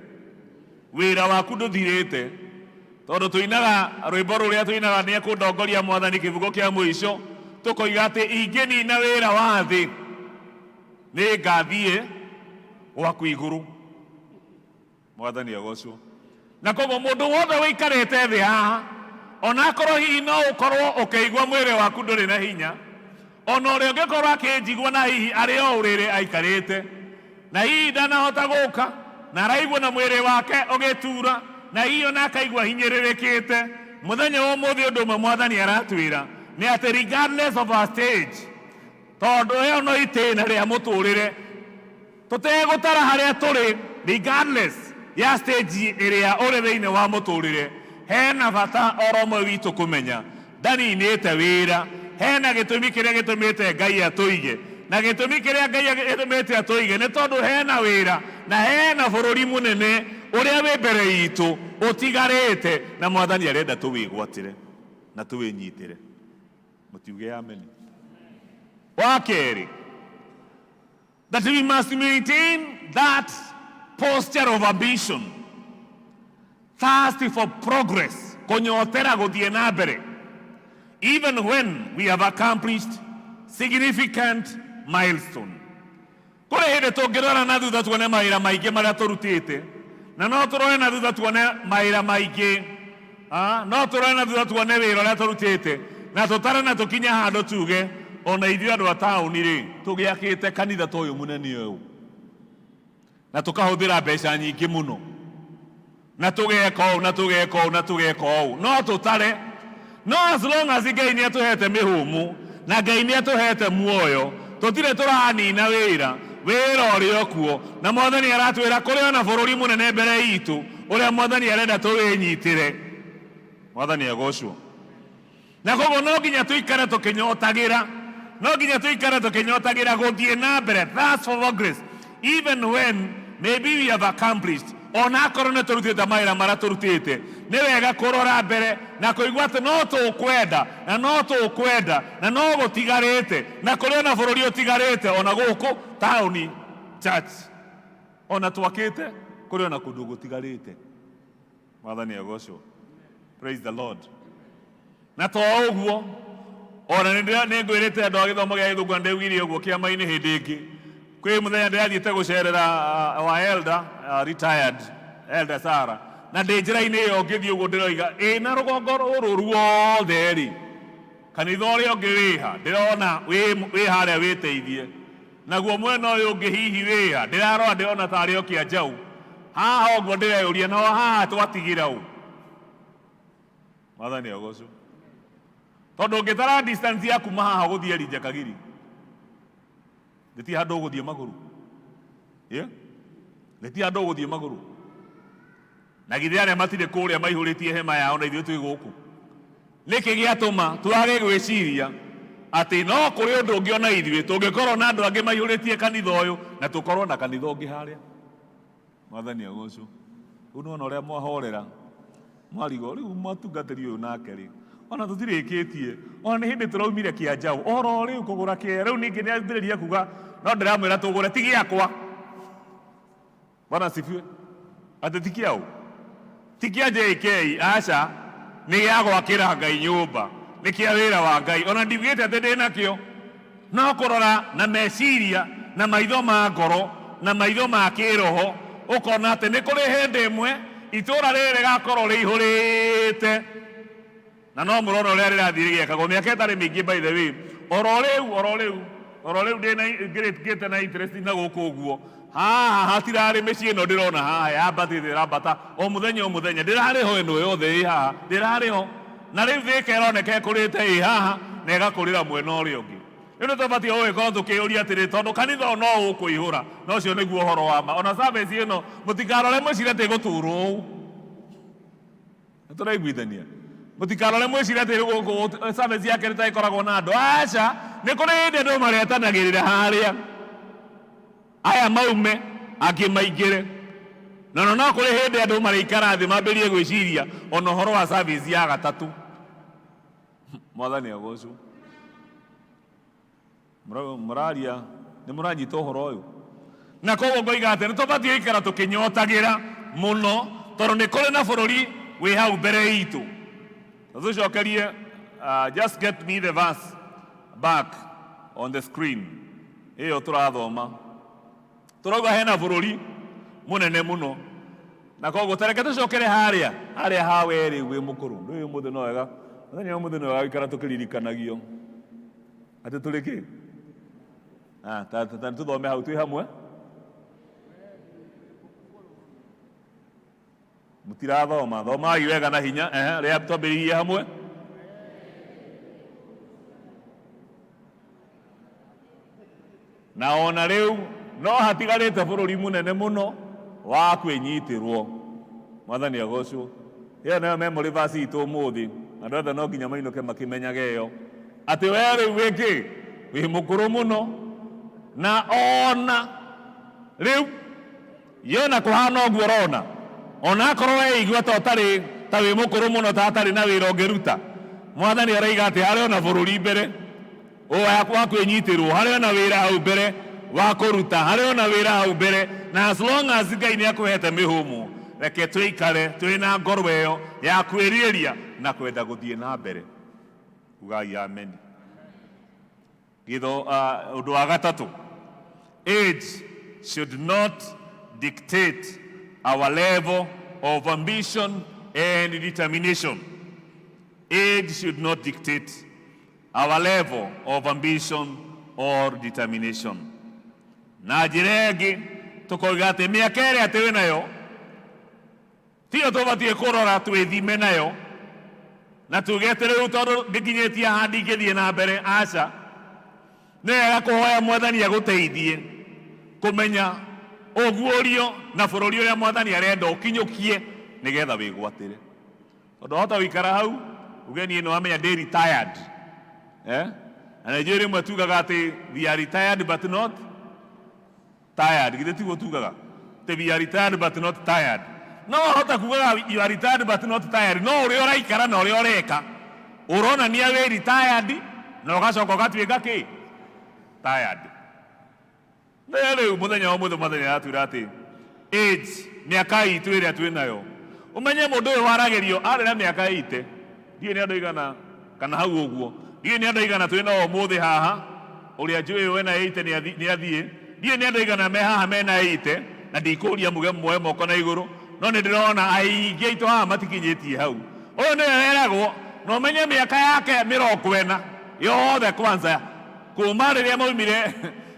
wira waku nduthirite tondu tuinaga rwimbo ruria tuinaga ni ekundongoria mwathani kivugo kia mwico tukoiga ati inginina wira wa thi ni ngathie gwaku iguru mwathani agocwo na koguo mundu wothe wikarite thi haha ona korwo hihi no ukorwo ukiigua mwiri waku nduri na hinya ona uria ungikorwo akinjigua na hihi ari o uriri aikarite na hihi ndanahota guka na araigua na mwiri wake ugitura na hihi ona akaigua hinyiririkite muthenya wa umuthi undu umwe mwathani aratwira ni ati regardless of our stage tondu iyo no itina ria muturire tutegutara haria turi regardless ya stage iria uri thiini wa muturire hena bata oromwe witu kumenya ndaninite wira hena gitumi kiria gitumite Ngai atuige na gitumi kiria Ngai gitumite atuige ni tondu hena wira na hena bururi munene uria wi mbere itu utigarite na mwathani arenda tuwigwatire na tuwinyitire mutiuge amen. Wakeri, that we must maintain that posture of ambition, thirsty for progress, kunyotera guthie na mbere, even when we have accomplished significant milestone. Kuri hindi tungirora na thutha tuone mawira maingi maria turutite na no turone na thutha tuone mawira maingi no turone na thutha tuone wira uria turutite na tutare na tukinya handu tuge ona ithuĩ andũ a taũni rĩ tũgĩakĩte kanitha ta ũyũ mũnene ũyũ na tũkahũthĩra mbeca nyingĩ mũno na tũgeka ũũ na tũgeka ũũ na tũgeka ũũ no tũtare no as long as Ngai nĩ atũhete mĩhũmũ na Ngai nĩ atũhete muoyo tũtirĩ tũranina wĩra ũrĩ o kuo na mwathani aratwĩra kũrĩ ona bũrũri mũnene mbere itũ ũrĩa mwathani arenda tũwĩnyitĩre. Mwathani agocwo. Na koguo no nginya tuikare tukinyotagira guthie na mbere, that's for progress, even when maybe we have accomplished ona korwo nĩ tũrutĩte mawĩra marĩa tũrutĩte nĩ wega kũrora mbere na kũigua atĩ no tũkwenda na no gũtigarĩte na kũrĩ ona bũrũri ũtigarĩte ona gũkũ taũni church ona twakĩte kũrĩ ona kũndũ gũtigarĩte. Mwathani agocwo. Praise the Lord. Na to ũguo ona nĩ ngwĩrĩte andũ a gĩthomo gĩa gĩthũngũ ndĩugire ũguo kĩama-inĩ hĩndĩ ĩngĩ kwĩ mũthenya ndĩrathiĩte gũcerera wa elder retired elder Sarah na ndĩ njĩra-inĩ ĩyo ngĩthiĩ ũguo ndĩroiga na rũgongo rũrũ ruothe rĩ kanitha ũrĩa ũngĩ wĩha ndĩrona wĩ harĩa wĩteithie naguo mwena ũyũ ũngĩ hihi wĩha ndĩrona tarĩ o Kĩanjaũ haha ũguo ndĩreyũria no haha twatigira ũ. Mwathani agocwo. Tondu ngitara distance ya kuma haha guthie Rinja Kagiri nditi handu guthie maguru nditi handu guthie maguru na githia aria matire kuria maihuritie hema yao na ithuĩ twĩ gũkũ nĩkĩ gĩatũma twage gwĩciria atĩ no kũrĩ ũndũ ũngĩ ona ithuĩ tũngĩkorwo na andũ angĩ maihũrĩtie kanitha ũyũ na tũkorwo na kanitha ũngĩ harĩa. Mwathani agocwo. Rĩu nĩwona ũrĩa mwahorera mwarigo rĩu mwatungatĩri ũyũ nake rĩ ona tũtirĩkĩtie ona nĩ hĩndĩ tũraumire Kĩanjaũ oro rĩu kũgũra kĩea rĩu ningĩ nĩ ambĩrĩria kuga no ndĩramwĩra tũgũre ti gĩakwa. Bwana asifiwe. Atĩ ti kĩaũ ti kĩa JK aca nĩ gĩa gwakĩra Ngai nyũmba nĩ kĩa wĩra wa Ngai ona ndiugĩte atĩ ndĩnakĩo no kũrora na meciria na maitho ma ngoro na maitho ma kĩroho ũkona atĩ nĩ kũrĩ hĩndĩ ĩmwe itũra rĩrĩ rĩgakorwo rĩihũrĩte na no mũrona ũrĩa rĩrathiĩ rĩgĩakagwo mĩaka ĩtarĩ mĩingĩ by the way oro rĩu ngĩte na interest na gũkũ ũguo haha hatirarĩ mĩciĩ ĩno ndĩrona haha yambatĩte ĩrambata o mũthenya ndĩrarĩ ho ĩno yothe ĩ haha ndĩrarĩ ho na rĩu Thika ĩroneka ĩkũrĩte ĩ haha na ĩgakũrĩra mwena ũrĩa ũngĩ. Rĩu nĩ tũbatiĩ gũgĩkorwo tũkĩũria atĩrĩ tondũ kanitha o no ũkũihũra na ũcio nĩguo ũhoro wa ma ona service ĩno mũtikarore mwĩcire atĩ gũtũrwo ũũ nĩtũraiguithania mũtikarore mwĩcire atĩ service yake ĩkoragwo na andũ aca nĩ kũrĩ hĩndĩ andũ maretanagĩrĩra harĩa aya maume angĩ maingĩre no kũrĩ hĩndĩ andũ marĩikara thĩ mambĩrie gwĩciria ona ũhoro wa service ya gatatũ. Mwathani agocwo. Mũraria nĩ mũranyita ũhoro ũyũ na koguo ngoiga atĩ nĩ tũbatiĩ gũikara tũkĩnyotagĩra mũno tondũ nĩ kũrĩ na bũrũri wĩ hau mbere itũ. Tũcokerie just get me the verse back on the screen ĩyo tũrathoma tũrauga hena bũrũri mũnene mũno na koguo tareke tucokere haria hawe ri wi mukuru ndu muthe no wega muthenya muthe no wega ikara tukiririkanagio ati turiki ta tuthome hau twi hamwe mutirathoma thomai wega na hinya ria twambiririe hamwe na ona riu no hatigarite bururi munene muno wa kwinyitirwo mwathani agocwo iyo nayo memory verse itu muthi andu othe no nginya mainuke makimenyaga iyo ati we riu wiki wi mukuru muno na ona riu yona kuhana uguo rona ona korwo weigua ta utari ta wi mukuru muno ta atari na wira ungiruta mwathani araiga ati hari ona bururi mbere wa kwinyitirwo hari ona wira hau mbere wa kuruta hari ona wira hau mbere na as long as Ngai ni akuhete mihumu reke tuikare twina ngoro iyo ya kwiriria na kwenda guthie na mbere ugai amen githo undu wa gatatu age should not dictate our level of ambition and determination. Age should not dictate our level of ambition or determination. Na jiregi tukoiga ati miaka ĩrĩa twĩ nayo tiyo tũbatie kũrora twĩthime nayo na tuge atĩ rĩu tondũ ngĩkinyĩtie handi ngĩthiĩ na mbere aca nĩ wega kũhoya Mwathani agũteithie kũmenya ũguũrio na bũrũri ũrĩa Mwathani arenda ũkinyũkie nĩgetha wĩgwatĩre tondũ hota wĩikara hau uge niĩ no amenya ndĩ retired na nĩnjũĩ rĩmwe tugaga atĩ we are retired but not tired githĩ tiguo tugaga atĩ we are retired but not tired no hota kugaga you are retired but not tired no ũrĩa ũraikara na ũrĩa ũreka ũronania wĩ retired na ũgacoka ũgatuĩka kĩ tired rĩu mũthenya wa mũthenya Mwathani aratwĩra atĩ age mĩaka itũ ĩrĩa twĩ nayo ũmenye mũndũ ũyũ waragĩrio arĩ na mĩaka 80 ndiĩ nĩ andũ igana kana hau ũguo ndiĩ nĩ andũ igana twĩ nao ũmũthĩ haha ũrĩa njũĩ we na 80 nĩ athiĩ ndiĩ nĩ andũ igana me haha mena 80 na ndikũria muge mwoe moko na igũrũ no nĩ ndĩrona aingĩ aitũ haha matikinyĩtie hau ũyũ nĩwe weragwo na ũmenye mĩaka yake 40 yothe kwanza kuma rĩrĩa maumire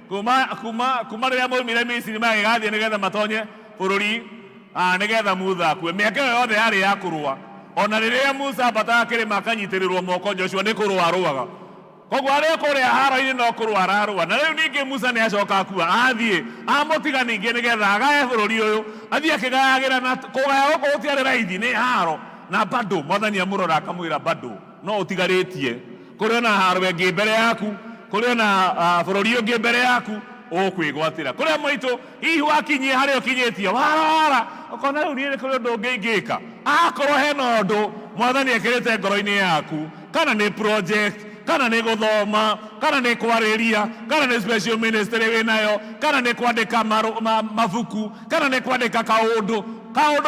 kuma rĩrĩa maumire Misiri magĩgathiĩ nĩgetha matonye bũrũri nĩgetha Musa akue mĩaka ĩyo yothe yarĩ ya kũrũa ona rĩrĩa Musa ambataga kĩrĩma akanyitĩrĩrwo moko Joshua nĩ kũrũa arũaga koguo arĩa kũrĩa haro-inĩ no kũrũa ararũa na rĩu ningĩ Musa nĩ acoka akua athiĩ amũtiga ningĩ nĩgetha agae bũrũri ũyũ athiĩ akĩgayagĩra na kũgaya gũkũ gũtiarĩ raithi nĩ haro na bado Mwathani amũrora akamwĩra bado no ũtigarĩtie kũrĩ ona haro ĩngĩ mbere yaku kũrĩ ona bũrũri ũngĩ mbere yaku ũkwĩgwatĩra kũrĩa maitũ hihi wakinyie harĩa ũkinyĩtie warara ũkona rĩu niĩ kũrĩ ũndũ ũngĩ ingĩka akorwo hena ũndũ Mwathani ekĩrĩte ngoro-inĩ yaku kana nĩ project kana nĩ gũthoma kana nĩ kwarĩria kana nĩ special ministry wĩnayo kana nĩ kwandĩka mabuku kana nĩ kwandĩka kaũndũ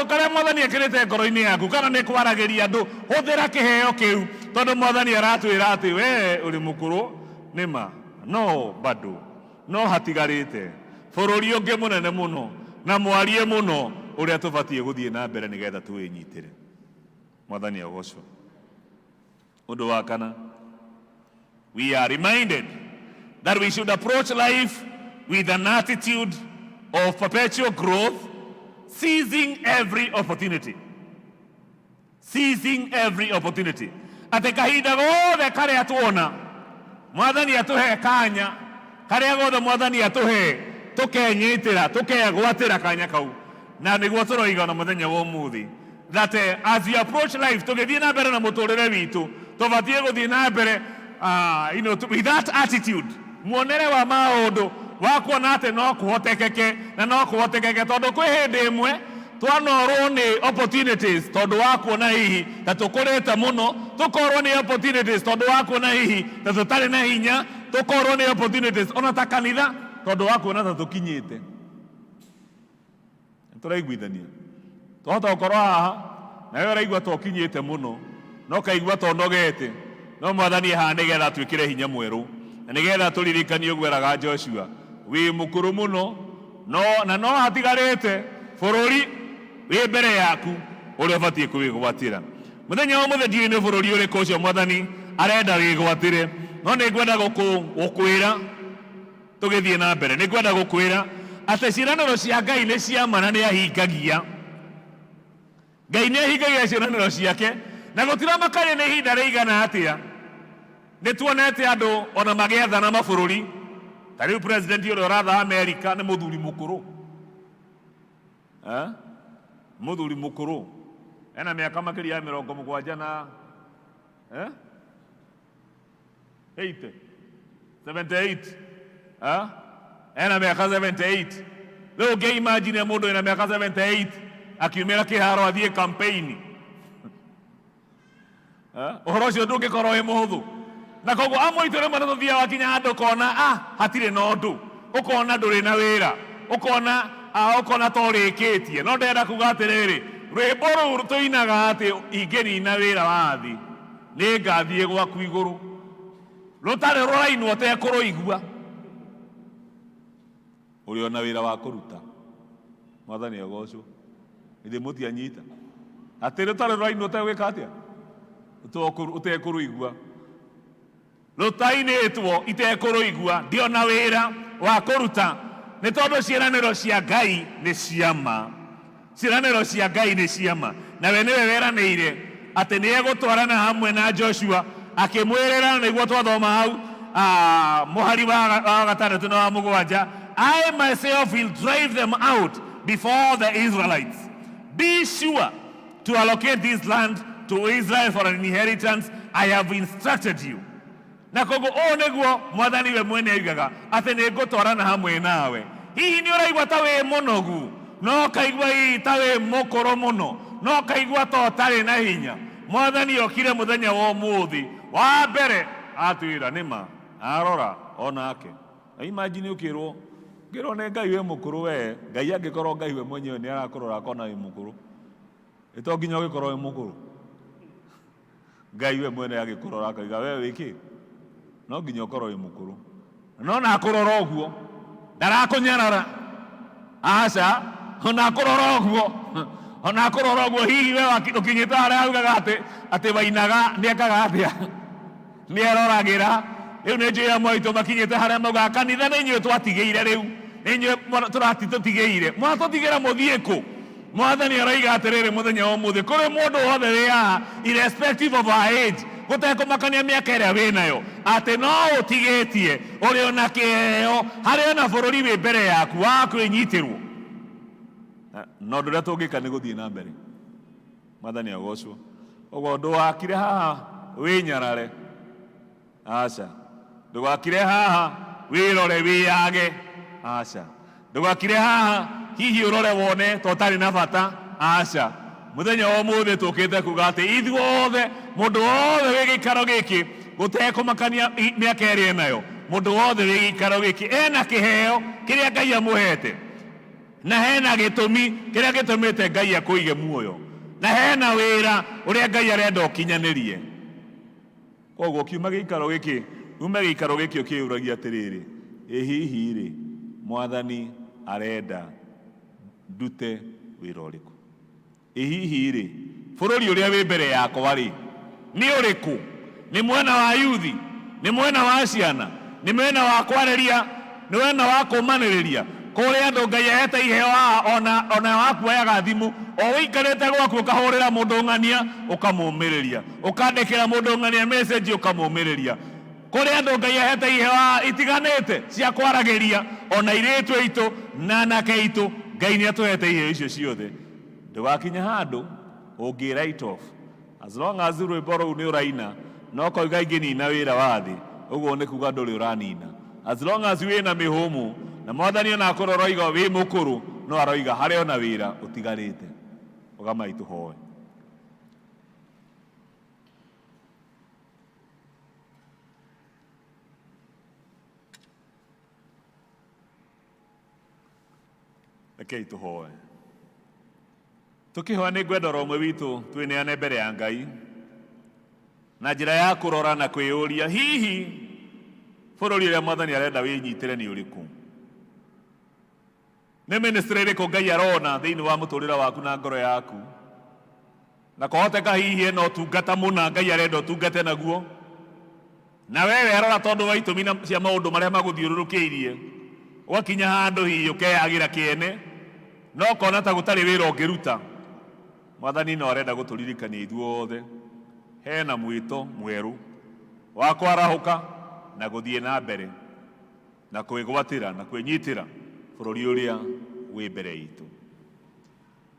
karĩa Mwathani ekĩrĩte ngoro-inĩ yaku kana nĩ kwaragĩria andũ hũthĩra kĩheo kĩu tondũ Mwathani aratwĩra atĩ we ũrĩ mũkũrũ nĩma no bado no hatigarĩte bũrũri ũngĩ mũnene mũno na mwarie mũno ũrĩa tũbatie gũthiĩ na mbere nĩgetha twĩnyitĩre Mwathani agocwo ũndũ wa kana we are reminded that we should approach life with an attitude of perpetual growth seizing every opportunity atĩ kahinda gothe karĩa tuona Mwathani atuhe kanya karĩa gothe Mwathani atuhe tukenyitĩra tukegwatĩra kanya kau na nĩguo tũroiga na mũthenya wa ũmũthĩ that as we approach life tũgĩthiĩ na mbere na mũtũrĩre witũ tũbatie gũthiĩ na mbere with that attitude muonere wa maũndũ wa kuona atĩ no kũhotekeke na no kũhotekeke tondũ kwĩ hĩndĩ ĩmwe twanorwo nĩ opportunities tondũ wa kuona hihi ta tũkũrĩte mũno tũkorwo nĩ opportunities tondũ wa kuona hihi ta tũtarĩ na hinya tũkorwo nĩ opportunities ona ta kanitha tondũ wa kuona ta tũkinyĩte tũraiguithania twahota gũkorwo haha nawe ũraigua ta ũkinyĩte mũno no kaigua ta ũnogete no Mwathani haha nĩgetha twĩkĩre hinya mwerũ na nĩgetha tũririkanie ũguo eraga Joshua wĩ mũkũrũ mũno no hatigarĩte bũrũri wĩ mbere yaku ũrĩa ũbatiĩ kwĩgwatĩra. Mũthenya wa mũthĩ ndiũĩ nĩ bũrũri ũrĩkũ ũcio Mwathani arenda wĩgwatĩre, no nĩngwenda gũkwĩra tũgĩthiĩ na mbere, nĩngwenda gũkwĩra atĩ ciĩranĩro cia Ngai nĩ cia ma na nĩ ahingagia. Ngai nĩ ahingagia ciĩranĩro ciake, na gũtiramakaria nĩ ihinda rĩigana atĩa. Nĩtuonete andũ ona magĩathana mabũrũri. Ta rĩu president ũrĩa ũratha Amerika nĩ mũthuri mũkũrũ, mũthuri mũkũrũ, ena mĩaka makĩria ya 70 na 78, ena mĩaka 78. Rĩu ũngĩimagine mũndũ ena mĩaka 78 akiumĩra kĩharo athiĩ campaign, ũhoro ũcio ndũngĩkorwo wĩ mũhũthũ. Na koguo amwe itũ rĩmwe nĩtũthiaga wakinya handũ ũkona hatirĩ na ũndũ, ũkona ndũrĩ na wĩra, ũkona to ũrĩkĩtie. No ndĩrenda kuga atĩrĩrĩ, rwĩmbo rũu tũinaga atĩ ingĩnina wĩra wa thĩ nĩngathiĩ gwaku igũrũ, rũtarĩ rũrainwo ũtekũrũigua. Ũrĩ ona wĩra wa kũruta, Mwathani agocwo, ithe mũtianyita atĩ rũtarĩ rũrainwo ũtegwĩka atĩa, ũtekũrũigua, rũtainĩtwo itekũrũigua, ndiona wĩra wa kũruta. Nĩ tondũ ciĩranĩro cia Ngai nĩ cia ma, ciĩranĩro cia Ngai nĩ cia ma, na we nĩwe weranĩire atĩ nĩ egũtwarana hamwe na Joshua, akĩmwĩrĩra nĩguo twathoma hau mũhari wa 6 na wa 7, I myself will drive them out before the Israelites. Be sure to allocate this land to Israel for an inheritance. I have instructed you. Na koguo nĩguo Mwathani we mwene aigaga atĩ nĩ ngũtwarana hamwe nawe. Hihi nĩ ũraigua ta wĩ mũnogu, no kaigua hihi ta wĩ mũkũrũ mũno, no kaigua ta ũtarĩ na hinya. Mwathani okire mũthenya wa ũmũthĩ, wa mbere atwĩra nĩma, arora onake. Imagine ũkĩrwo nĩ Ngai we mũkũrũ we, Ngai angĩkorwo Ngai we mwenyewe nĩ arakũrora akona wĩ mũkũrũ, ĩto nginya ũgĩkorwo wĩ mũkũrũ. Ngai we mwene agĩkũrora akaiga we wĩkĩ, no nginya ũkorwo wĩ mũkũrũ. No nakũrora ũguo ndarakũnyarara, aca, ona akũrora ũguo hihi we ũkinyĩte harĩa augaga atĩ wainaga nĩekaga atĩa, nĩeroragĩra. Rĩu nĩ njũĩ amwe aitũ makinyĩte harĩa maugaga kanitha nĩ inyuĩ twatigĩire, rĩu nĩ inyuĩ tũtigĩire, mwatũtigĩra mũthiĩ kũ? Mwathani aroiga atĩrĩrĩ mũthenya wa ũmũthĩ, kũrĩ mũndũ wothe wĩ haha irrespective of our age, gũtekũmakania mĩaka ĩrĩa wĩ nayo, atĩ no ũtigĩtie ũrĩ ona kĩheo harĩ ona bũrũri wĩ mbere yaku wa kwĩnyitĩrwo. No ũndũ ũrĩa tũngĩka nĩ gũthiĩ na mbere. Mwathani agocwo. Ũguo ndũgakire haha wĩnyarare, aca, ndũgakire haha wĩrore wĩyage, aca, ndũgakire haha hihi ũrore wone to ũtarĩ na bata, aca. Mũthenya wa ũmũthĩ tũkĩte kuga atĩ ithuothe, mũndũ wothe wĩ gĩikaro gĩkĩ, gũtekũmakania mĩaka ĩrĩa nayo, mũndũ wothe wĩ gĩikaro gĩkĩ ena kĩheo kĩrĩa Ngai amũhete, na hena gĩtũmi kĩrĩa gĩtũmĩte Ngai akũige muoyo, na hena wĩra ũrĩa Ngai arenda ũkinyanĩrie. Koguo kiuma gĩikaro gĩkĩ, ume gĩikaro gĩkĩ ũkĩũragia atĩrĩrĩ, hihi rĩ Mwathani arenda ndute wĩra ũrĩkũ? Hihi rĩ bũrũri ũrĩa wĩ mbere yakwa rĩ nĩ ũrĩkũ? Nĩ mwena wa yuthi, nĩ mwena wa ciana, nĩ mwena wa kwareria, nĩ mwena wa kũmanĩrĩria, kũrĩa andũ Ngai ahete iheo ona wakuoyaga thimũ o wĩikarĩte gwaku ũkahũrĩra mũndũ ng'ania ũkamũmĩrĩria, ũkandĩkĩra mũndũ ng'ania message ũkamũmĩrĩria, kũrĩa andũ Ngai ahete iheo itiganĩte cia kwaragĩria, ona airĩtu aitũ na anake aitũ, Ngai nĩ atũhete iheo icio ciothe. Ndũgakinya handũ ũngĩ write off, as long as rwĩmbo rũu nĩ ũraina no koiga ingĩnina wĩra wa thĩ, ũguo nĩ kuga ndũrĩ ũranina. As long as wĩna mĩhũmũ na Mwathani ona akũrora oiga wĩ mũkũrũ, no aroiga harĩ ona wĩra ũtigarĩte. Ũgamai tũhoe. Rekei tũhoe. Tũkĩhoa nĩ ngwenda oro ũmwe witũ twĩneane mbere ya Ngai na njĩra ya kũrora na kwĩyũria, hihi bũrũri ũrĩa Mwathani arenda wĩnyitĩre nĩ ũrĩkũ? nĩ ministry ĩrĩkũ Ngai arona thĩinĩ wa mũtũrĩre waku na ngoro yaku, na kohoteka hihi ĩno ũtungata mũna Ngai arenda ũtungate naguo, na wewe arora tondũ wa itũmi cia maũndũ marĩa magũthiũrũrũkĩirie ũgakinya handũ hihi ũkeagĩra kĩene no ũkona ta gũtarĩ wĩra ũngĩruta. Mwathani no arenda gũtũririkania ithuothe hena mwĩto mwerũ wa kwarahũka na gũthiĩ na mbere na kwĩgwatĩra na kwĩnyitĩra bũrũri ũrĩa wĩ mbere itũ.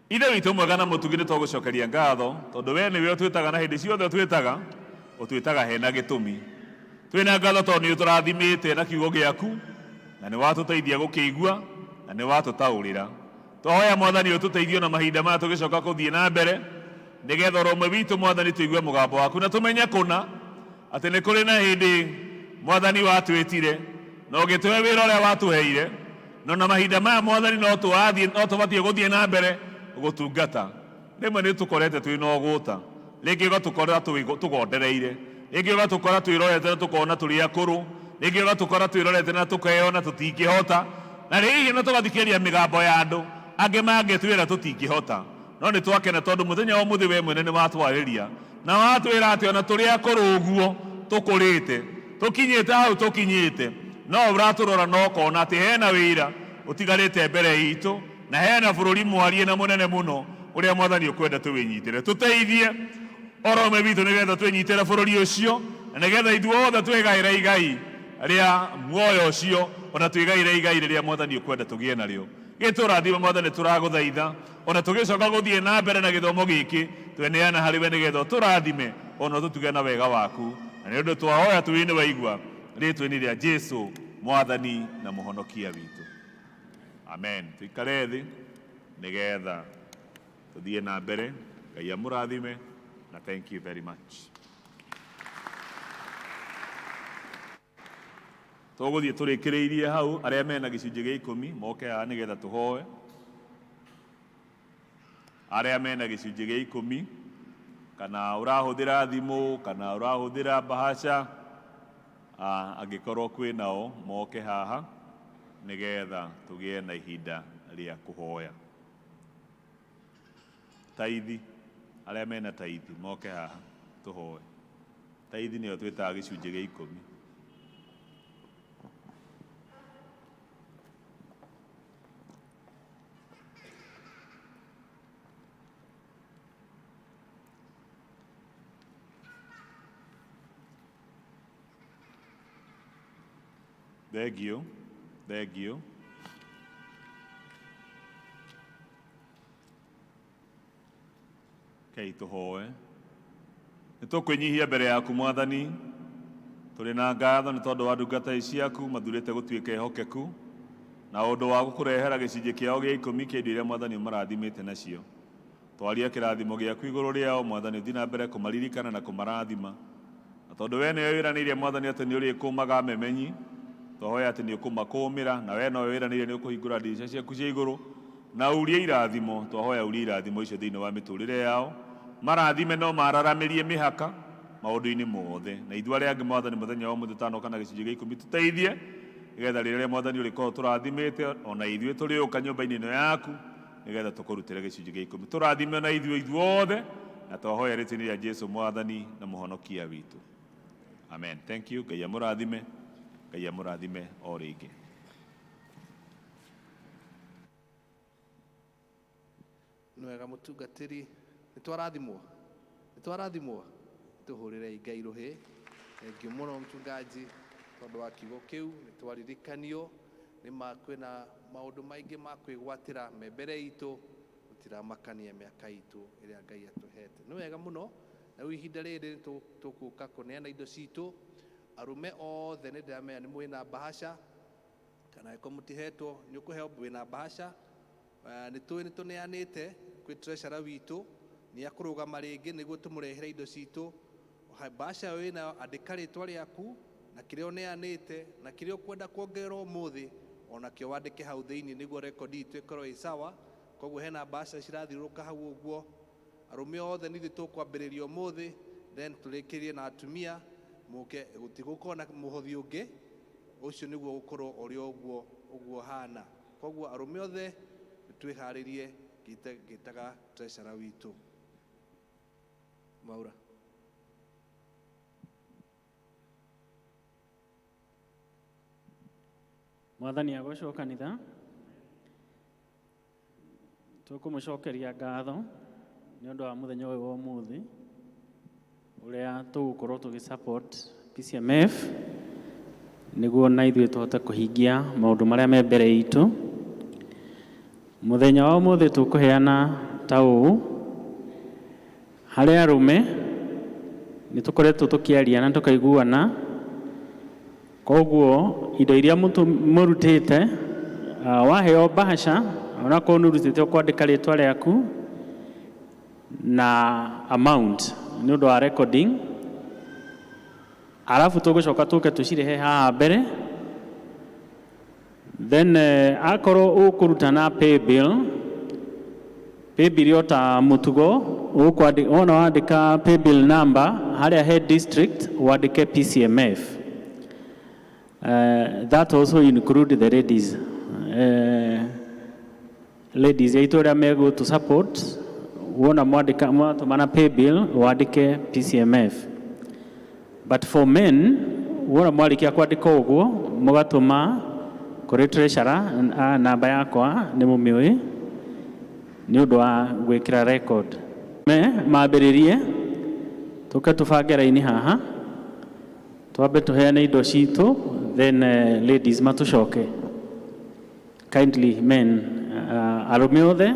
Ithe witũ mwega na mũtugi, nĩ tũgũcokeria ngatho tondũ we nĩwe ũtwĩtaga na hĩndĩ ciothe ũtwĩtaga hena gĩtũmi. Twĩna ngatho tondũ nĩ ũtũrathimĩte na kiugo gĩaku na nĩ watũteithia gũkĩigua na nĩ watũtaũrĩra. Twahoya Mwathani ũtũteithio na mahinda maya tũgĩcoka gũthiĩ na mbere, nĩgetha oro ũmwe witũ Mwathani tũigue mũgambo waku na tũmenye kũna atĩ nĩ kũrĩ na hĩndĩ Mwathani watwĩtire na ũgĩtũhe wĩra ũrĩa watũheire, na mahinda maya Mwathani no tũbatiĩ gũthiĩ na mbere gũtungata. Rĩmwe nĩ tũkorete twĩna ũgũta, rĩngĩ ũgatũkora tũgondereire, rĩngĩ ũgatũkora twĩrorete na tũkona tũrĩ akũrũ, rĩngĩ ũgatũkora twĩrorete na tũkeona tũtingĩhota, na rĩngĩ na tũgathikĩrĩria mĩgambo ya andũ angĩ mangĩtwĩra tũtingĩhota. No nĩ twakena tondũ mũthenya wa mũthĩ we mwene nĩ watwarĩria na watwĩra atĩ ona tũrĩ akũrũ ũguo tũkũrĩte tũkinyĩte hau tũkinyĩte, no ũratũrora na ũkona atĩ hena wĩra ũtigarĩte mbere itũ na hena bũrũri mwarie na mũnene mũno ũrĩa Mwathani ũkwenda tũwĩnyitĩre. Tũteithie oro ũmwe witũ nĩgetha twĩnyitĩre bũrũri ũcio, na nĩgetha ithuothe twĩgaĩre igai rĩa muoyo ũcio, ona twĩgaĩre igai rĩrĩa Mwathani ũkwenda tũgĩe narĩo. Gĩtũrathime Mwathani, tũragũthaitha ona tũgĩcoka gũthiĩ na mbere na gĩthomo gĩkĩ tweneana harĩ we, nĩgetha tũrathime ona tũtuge na wega waku, na nĩ ũndũ twahoya tũĩ nĩ waigua rĩtwa-inĩ rĩa Jesũ Mwathani na mũhonokia witũ, amen. Tũikare thĩ nĩgetha tũthiĩ na mbere. Ngai amũrathime na thank you very much. Tũgũthiĩ tũrĩkĩrĩirie hau, arĩa mena gĩcunjĩ gĩa 10 moke haha nĩgetha tũhoe. Arĩa mena gĩcunjĩ gĩa 10, kana ũrahũthĩra thimũ kana ũrahũthĩra bahasha, angĩkorwo kwĩ nao moke haha nĩgetha tũgĩe na ihinda rĩa kũhoya. Taithi, arĩa mena taithi moke haha tũhoe. Taithi nĩyo twĩtaga gĩcunjĩ gĩa 10. Thank you. Thank you. Okay, tũhoe. Nĩ tũkwĩnyihia mbere yaku Mwathani, tũrĩ na ngatho nĩ tondũ wa ndungata ciaku mathurĩte gũtuĩka ehokeku na ũndũ wa gũkũrehera gĩcunjĩ kĩao gĩa 10 kĩa indo iria Mwathani ũmarathimĩte nacio. Twaria kĩrathimo gĩaku igũrũ rĩao Mwathani, ũthiĩ na mbere kũmaririkana na kũmarathima, na tondũ we nĩwe wĩranĩire Mwathani atĩ nĩ ũrĩkũmaga memenyi, twahoya atĩ nĩ ũkũmakũmĩra, na we nowe wĩranĩire nĩ ũkũhingũra ndirica ciaku cia igũrũ na urie irathimo. Twahoya urie irathimo icio thĩinĩ wa mĩtũrĩre yao, marathime no mararamĩrie mĩhaka maũndũ-inĩ mothe. Na ithuĩ arĩa angĩ Mwathani mũthenya wa mũthĩ tanoka na gĩcunjĩ gĩa 10 tũteithie, nĩgetha rĩrĩa Mwathani ũrĩkorwo tũrathimĩte ona ithuĩ tũrĩũka nyũmba-inĩ ĩno yaku, nĩgetha tũkũrutĩre gĩcunjĩ gĩa 10. Tũrathime na ithuothe, na twahoya rĩtwa-inĩ rĩa Jesũ Mwathani na mũhonokia witũ, amen. Thank you. Ngai amũrathime. Ngai amũrathime o rĩngĩ. Nĩ wega mũtungatĩri, nĩ twarathimwo tũhũrĩre Ngai rũhĩ. Thengiũ mũno mchungaji tondũ wa kiugo kĩu, nĩ twaririkanio nĩ kwĩna maũndũ maingĩ ma kwĩgwatĩra me mbere itũ, gũtiramakania mĩaka itũ ĩrĩa Ngai atũhete. Nĩ wega mũno na ihinda rĩrĩ tũgũka kũneana indo citũ. Arume othe nĩ ndĩramenya nĩ mwĩna bahasha, kana eko mũtihetwo nĩ ũkũheo wĩna bahasha. Nĩ tũneanĩte kwĩ treasurer witũ, nĩ akũrũgama rĩngĩ nĩguo tũmũrehere indo citũ. Bahasha wĩna andĩka rĩtwa rĩaku na kĩrĩa ũneanĩte na kĩrĩa ũkwenda kuongerera ũmũthĩ, ona kĩo wandĩke hau thĩinĩ nĩguo rekondi itũ ĩkorwo ĩ sawa. Koguo hena bahasha cirathiũrũrũka hau ũguo. Arume othe nĩ tũkwambĩrĩria ũmũthĩ, then tũrĩkĩrie na atumia mũke, gũtigũkorwo na mũhothi ũngĩ, ũcio nĩguo gũkorwo ũrĩ ũguo hana. koguo arume othe twiharirie gitaga treasurer witu Maura. Mwathani agocwo kanitha tukumucokeria ngatho ni undu wa muthenya uyu wa umuthi uria tugukorwo tugisupport Pcmf niguo na ithuĩ tuhote kuhingia maundu maria me mbere itu. Muthenya wa umuthi tukuheana ta uu hari arume ni tukoretwo tukiaria na tukaiguana, koguo indo iria murutite waheo bahasha onakorwo nurutite ukwandika ritwa riaku na amount ni undu wa recording, alafu tugucoka tuke tucirehe haha mbere, then akorwo ukurutana pay bill yota mutugo wona wandika pay bill number haria head district wandike Pcmf. That also include the ladies. Ladies aitu aria megu to support wona mwandika mwatumana pay bill wandike Pcmf. But for men wona mwarikia kwandika uguo mugatuma kuri treasurer namba yakwa ni mumiui ni undu wa gwikira record. Mambiririe tuke tubange raini haha twambe tuheane indo citu, then ladies matucoke. Kindly men, arume othe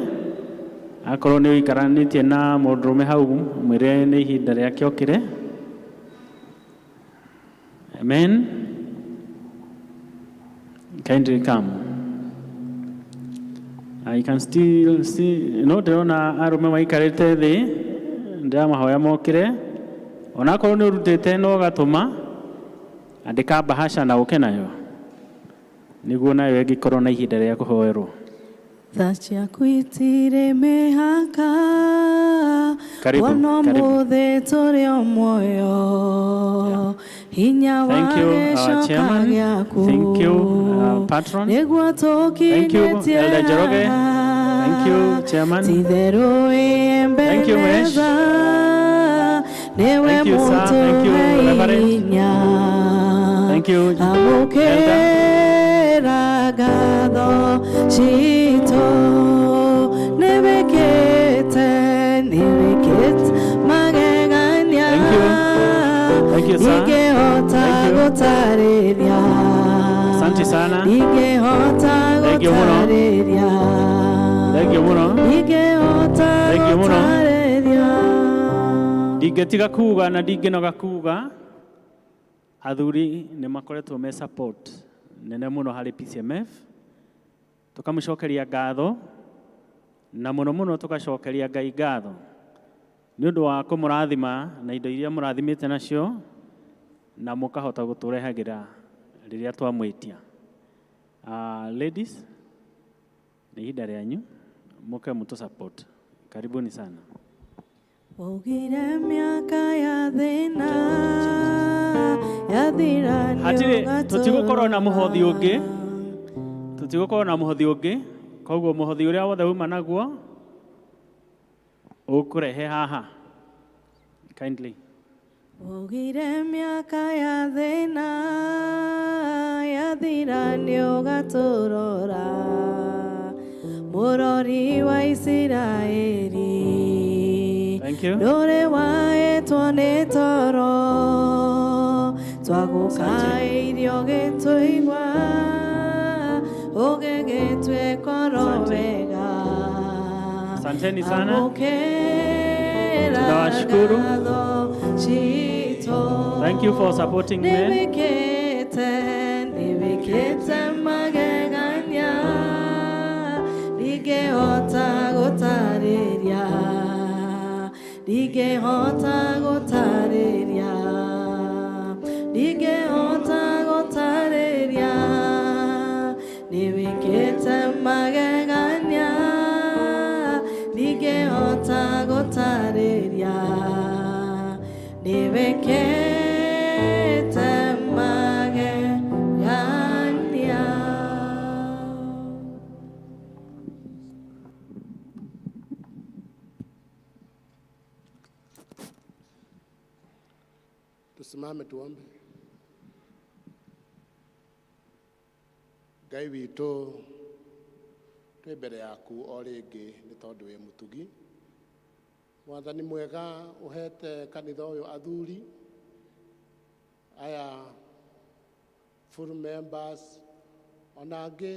akorwo ni uikaranitie na mundurume hau mwire ni ihinda riake okire. Amen. Kindly come. I can still see, ndirona arume maikarite thi ndamahoya mokire, onakorwo ni urutite no gatuma andika bahasha na uke nayo niguo nayo igikorwo na ihinda ria kuhoerwo. Thacia kwitire mihaka wono muthe turi o moyo hinya wa gicoka giaku. Thank you, patron. Niguo tukinyĩtie Thank you, chairman. Titherũ ĩmbeleza niwe muntu hinya amũkĩra ngatho citũ nĩwĩkĩte magegania ingĩhota gũtarĩria ingĩhota gũtarĩria ndingĩtiga kuga na ndingĩnoga kuga athuri nĩ makoretwo me support nene mũno harĩ Pcmf. Tukamũcokeria ngatho na mũno mũno tugacokeria Ngai ngatho nĩ ũndũ wa kũmũrathima na indo iria mũrathimĩte nacio na mũkahota gũtũrehagĩra rĩrĩa twamwĩtia. Ladies, ni ihinda rĩanyu mũke mũtũ support. Karibuni sana. Ugire miaka ya thina yathira hatire tutigukorwo na muhothi ungi koguo muhothi uria wothe uma naguo ukurehe haha kindly. Ugire miaka ya thina yathira niugaturora murori wa Isiraeli. Thank you. Dore waetwo nĩ toro twaguka irio gĩtũigua ũgĩgĩtue koro wega. Asanteni sana. Tunawashukuru. Thank you for supporting me. Nĩwĩkĩte magegania ndingĩhota gũtarĩria ndingĩhota gũtarĩria nĩwĩkĩte magegania ndingĩhota gũtarĩria nĩwĩkĩte magegania. Tusimame tuombe. Ngai witũ twĩ mbere yaku o rĩngĩ nĩ tondũ wĩ mũtugi. Mwathani mwega ũhete kanitha ũyũ athuri aya full members ona angĩ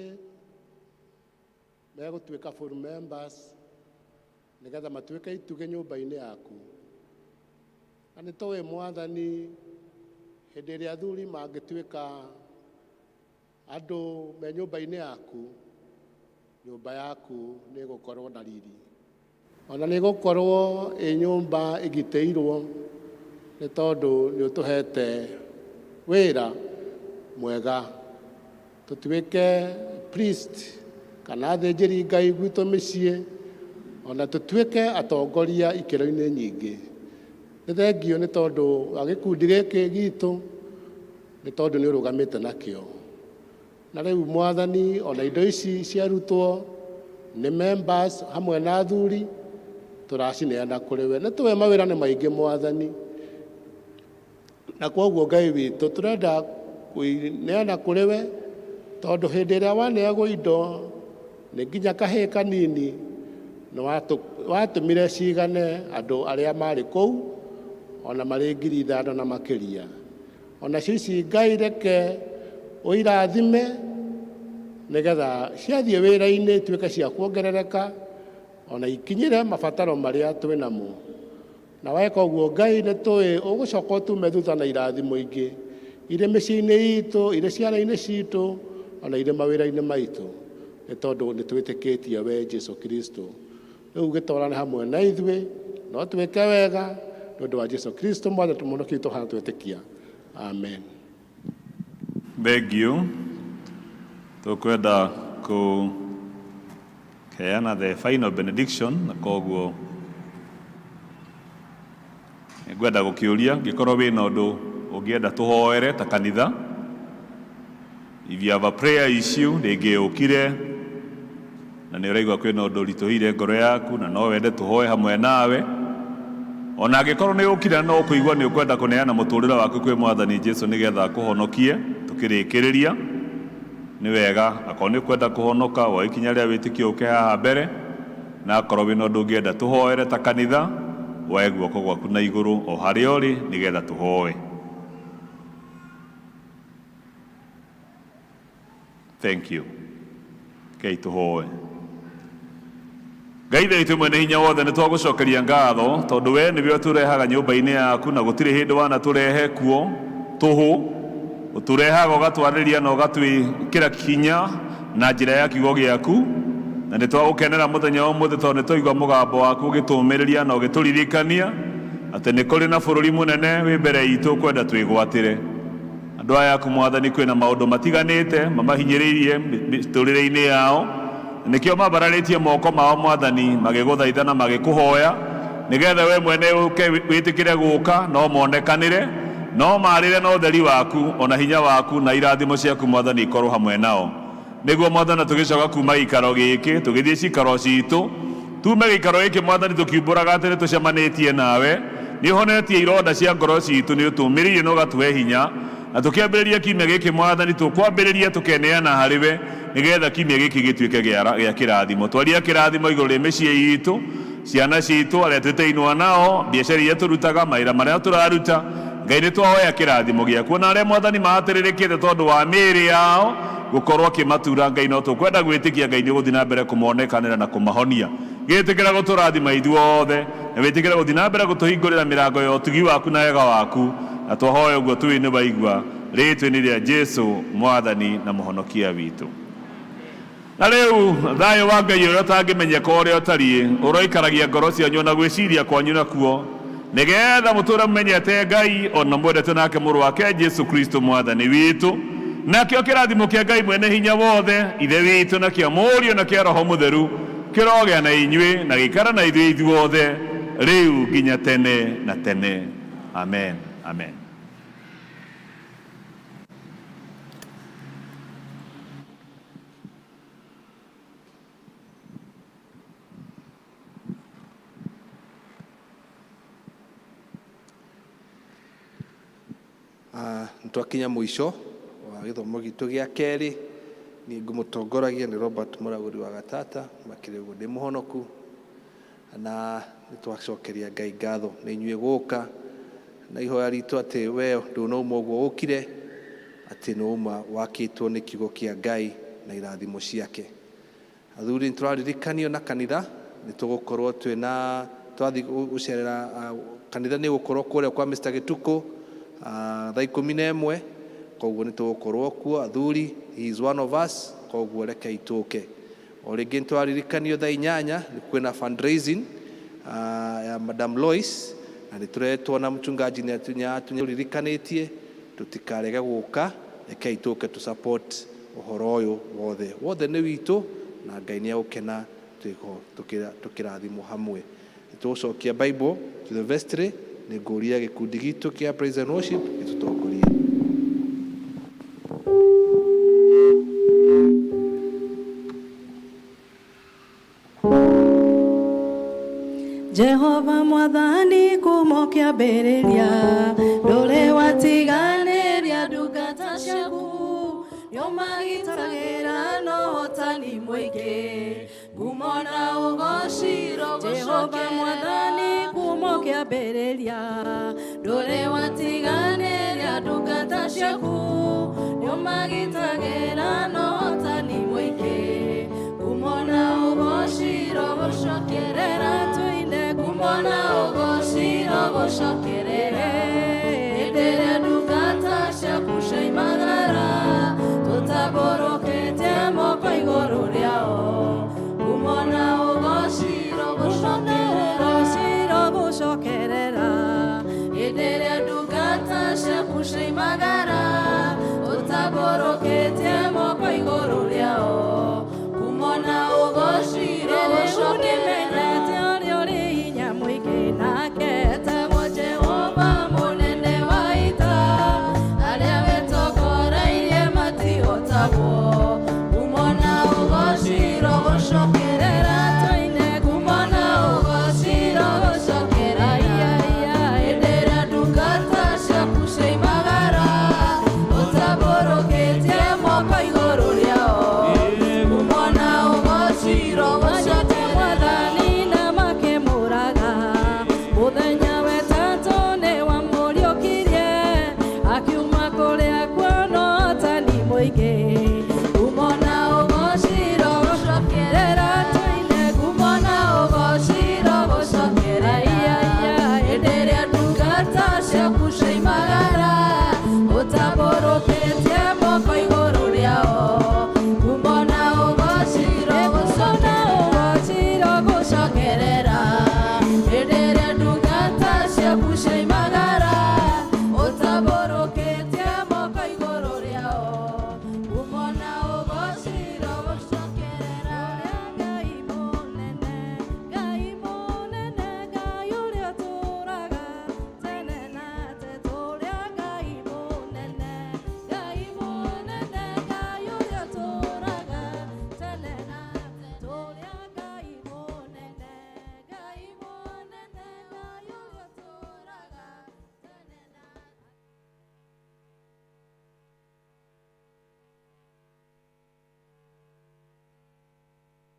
megũtuĩka full members nĩgetha matuĩke ituge nyũmba-inĩ yaku. Na nĩ tũĩ Mwathani hĩndĩ ĩrĩa athuri mangĩtuĩka andũ me nyũmba-inĩ yaku, nyũmba yaku nĩ ĩgũkorwo na riri. Ona nĩ ĩgũkorwo ĩ nyũmba ĩgitĩirwo nĩ tondũ nĩ ũtũhete wĩra mwega. Tũtuĩke priest kana athĩnjĩri Ngai gwitũ mĩciĩ, ona tũtuĩke atongoria ikĩro-inĩ nyingĩ. Nĩ thengio nĩ tondũ wa gĩkundi gĩkĩ gitũ, nĩ tondũ nĩ ũrũgamĩte nakĩo. Na rĩu Mwathani, ona indo ici ciarutwo nĩ members hamwe na athuri, tũracineana kũrĩ we. Nĩ tũĩ mawĩra nĩ maingĩ Mwathani, na kwoguo Ngai witũ tũrenda kũineana kũrĩ we, tondũ hĩndĩ ĩrĩa waneagwo indo nĩ nginya kahĩĩ kanini nĩ watũmire cigane andũ arĩa marĩ kũu, ona marĩ 5,000 na makĩria. Ona cici Ngai reke ũirathime nĩgetha ciathiĩ wĩra-inĩ ituĩke cia kuongerereka, ona ikinyĩre mabataro marĩa twĩ namo. Na weka ũguo Ngai nĩ tũĩ ũgũcoka ũtume thutha na irathimo ingĩ irĩ mĩciĩ-inĩ itũ, irĩ ciana-inĩ citũ, ona irĩ mawĩra-inĩ maitũ, nĩ tondũ nĩ twĩtĩkĩtie we Jesu Kristo. Rĩu gĩtwarane hamwe na ithuĩ, no twĩke wega nĩ ũndũ wa Jesu Kristo Mwathani tũmũhonokia witũ hana twĩtĩkia. Amen. Thank you. Tukwenda kuheana the final benediction, na koguo ngwenda gũkĩũria ngĩkorwo wĩna ũndũ ũngĩenda tũhoere ta kanitha. If you have a prayer issue, rĩngĩ ũkire na nĩ ũraigua kwĩna ũndũ ũritũhire ngoro yaku na no wende tũhoe hamwe nawe, ona angĩkorwo nĩ ũkire no kũigua nĩ ũkwenda kũneana mũtũrĩre waku kwĩ Mwathani Jesũ nĩgetha akũhonokie, tũkĩrĩkĩrĩria nĩ wega. Akorwo nĩ ũkwenda kũhonoka, woe ikinya rĩa wĩtĩkio ũke haha mbere, na akorwo wĩna ũndũ ũngĩenda tũhoere ta kanitha, woe guoko gwaku na igũrũ o harĩa ũrĩ nĩgetha tũhoe. Thank you. Kei tũhoe. Ngai witũ mwene hinya wothe, nĩ twagũcokeria ngatho tondũ we nĩwe ũtũrehaga nyũmba-inĩ yaku, na gũtirĩ hĩndĩ wanatũrehe kuo tũhũ. Ũtũrehaga ũgatwarĩria na ũgatwĩkĩra kinya na njĩra ya kiugo gĩaku, na nĩ twagũkenera mũthenya wa ũmũthĩ tondũ nĩ twaigua mũgambo waku ũgĩtũũmĩrĩria na ũgĩtũririkania atĩ nĩ kũrĩ na bũrũri mũnene wĩ mbere itũ kwenda twĩgwatĩre. Andũ aya aku Mwathani, kwĩna maũndũ matiganĩte mamahinyĩrĩirie mĩtũrĩre-inĩ yao, nĩkĩo mambararĩtie moko mao Mwathani magĩgũthaitha na magĩkũhoya nĩgetha we mwene ũke wĩtĩkĩre gũka no monekanĩre, no marĩre na ũtheri waku ona hinya waku na irathimo ciaku Mwathani ikorwo hamwe nao. Nĩguo Mwathani tũgĩcoka kuma gĩikaro gĩkĩ tũgĩthiĩ cikaro citũ, tume gĩikaro gĩkĩ Mwathani tũkiumbũraga atĩ nĩ tũcemanĩtie nawe, nĩ ũhonetie ironda cia ngoro citũ, nĩ ũtũmĩrĩire na ũgatũhe hinya, na tũkĩambĩrĩria kiumia gĩkĩ Mwathani tũkwambĩrĩria tũkeneana harĩ we nĩgetha kiumia gĩkĩ gĩtuĩke gĩa kĩrathimo. Twaria kĩrathimo igũrũ rĩa mĩciĩ itũ, ciana citũ, arĩa twĩtainwo nao, biacara iria tũrutaga, mawĩra marĩa tũraruta. Ngai nĩ twahoya kĩrathimo gĩaku, na arĩa Mwathani mahatĩrĩrĩkĩte tondũ wa mĩĩrĩ yao gũkorwo akĩmatura, Ngai no tũkwenda gwĩtĩkia Ngai nĩ ũgũthiĩ na mbere kũmonekanĩra na kũmahonia. Gĩtĩkĩra gũtũrathima ithuothe, na wĩtĩkĩre gũthiĩ na mbere gũtũhingũrĩra mĩrango ya ũtugi waku na wega waku, na twahoya ũguo tũĩ nĩ waigua, rĩĩtwa-inĩ rĩa Jesũ Mwathani na mũhonokia witũ. Na rĩu thayũ wa Ngai ũrĩa ũtangĩmenyeka ũrĩa ũtariĩ ũroikaragia ngoro cianyu na gwĩciria kwanyu nakuo, nĩgetha mũtũũre mũmenyete Ngai ona mwendete nake mũrũ wake Jesũ Kristo Mwathani witũ. Nakĩo kĩrathimo kĩa Ngai mwene hinya wothe, ithe witũ na kĩa Mũriũ na kĩa Roho Mũtheru kĩrogĩa na inyuĩ na gĩikara na ithuĩ ithuothe rĩu nginya tene na tene. Amen. Amen. twakinya mũico wa gĩthomo gitũ gĩa kerĩ niĩ ngũmũtongoragia nĩ Robert Mũragũri wa Gatata makĩria ũguo ndĩ mũhonoku na nĩ twacokeria Ngai ngatho nĩ inyuĩ gũka na ihoya ritũ atĩ we ndũnauma ũguo ũkire atĩ nĩuma wakĩtwo nĩ kiugo kĩa Ngai na irathimo ciake. Athuri nĩ tũraririkanio na kanitha nĩ tũgũkorwo twĩna twathi gũcerera kanitha nĩ gũkorwo kũrĩa kwa Mr. Gĩtukũ thaa 11 koguo nĩ tũgũkorwo kuo athuri he is one of us koguo reke itũke. O rĩngĩ nĩ tũraririkanio thaa 8 nĩ kwĩna fundraising ya Madam Lois na nĩ tũretwo na mchungaji nĩ atũririkanĩtie tũtikarege gũka reke itũke tu support ũhoro ũyũ wothe nĩ witũ na Ngai nĩ agũkena tũkĩrathimwo hamwe. Tũcokia Bible to the vestry nĩ ngũria gĩkundi gitũ kĩa praise and worship gĩtũtongorie. Jehova mwathani kuma kĩambĩrĩria ndũrĩ watiganĩria ndungata ciaku nĩũmagitagĩra na ũhotani mũingĩ ngumo na ũgociro Jehova mwathani kuma kĩambĩrĩria ndũrĩ watiganĩria ndungata ciaku nĩũmagitagĩra na ũhotani mũingĩ ngumo na ũgociro gũcokerera tuine ngumo na ũgociro gũcokerera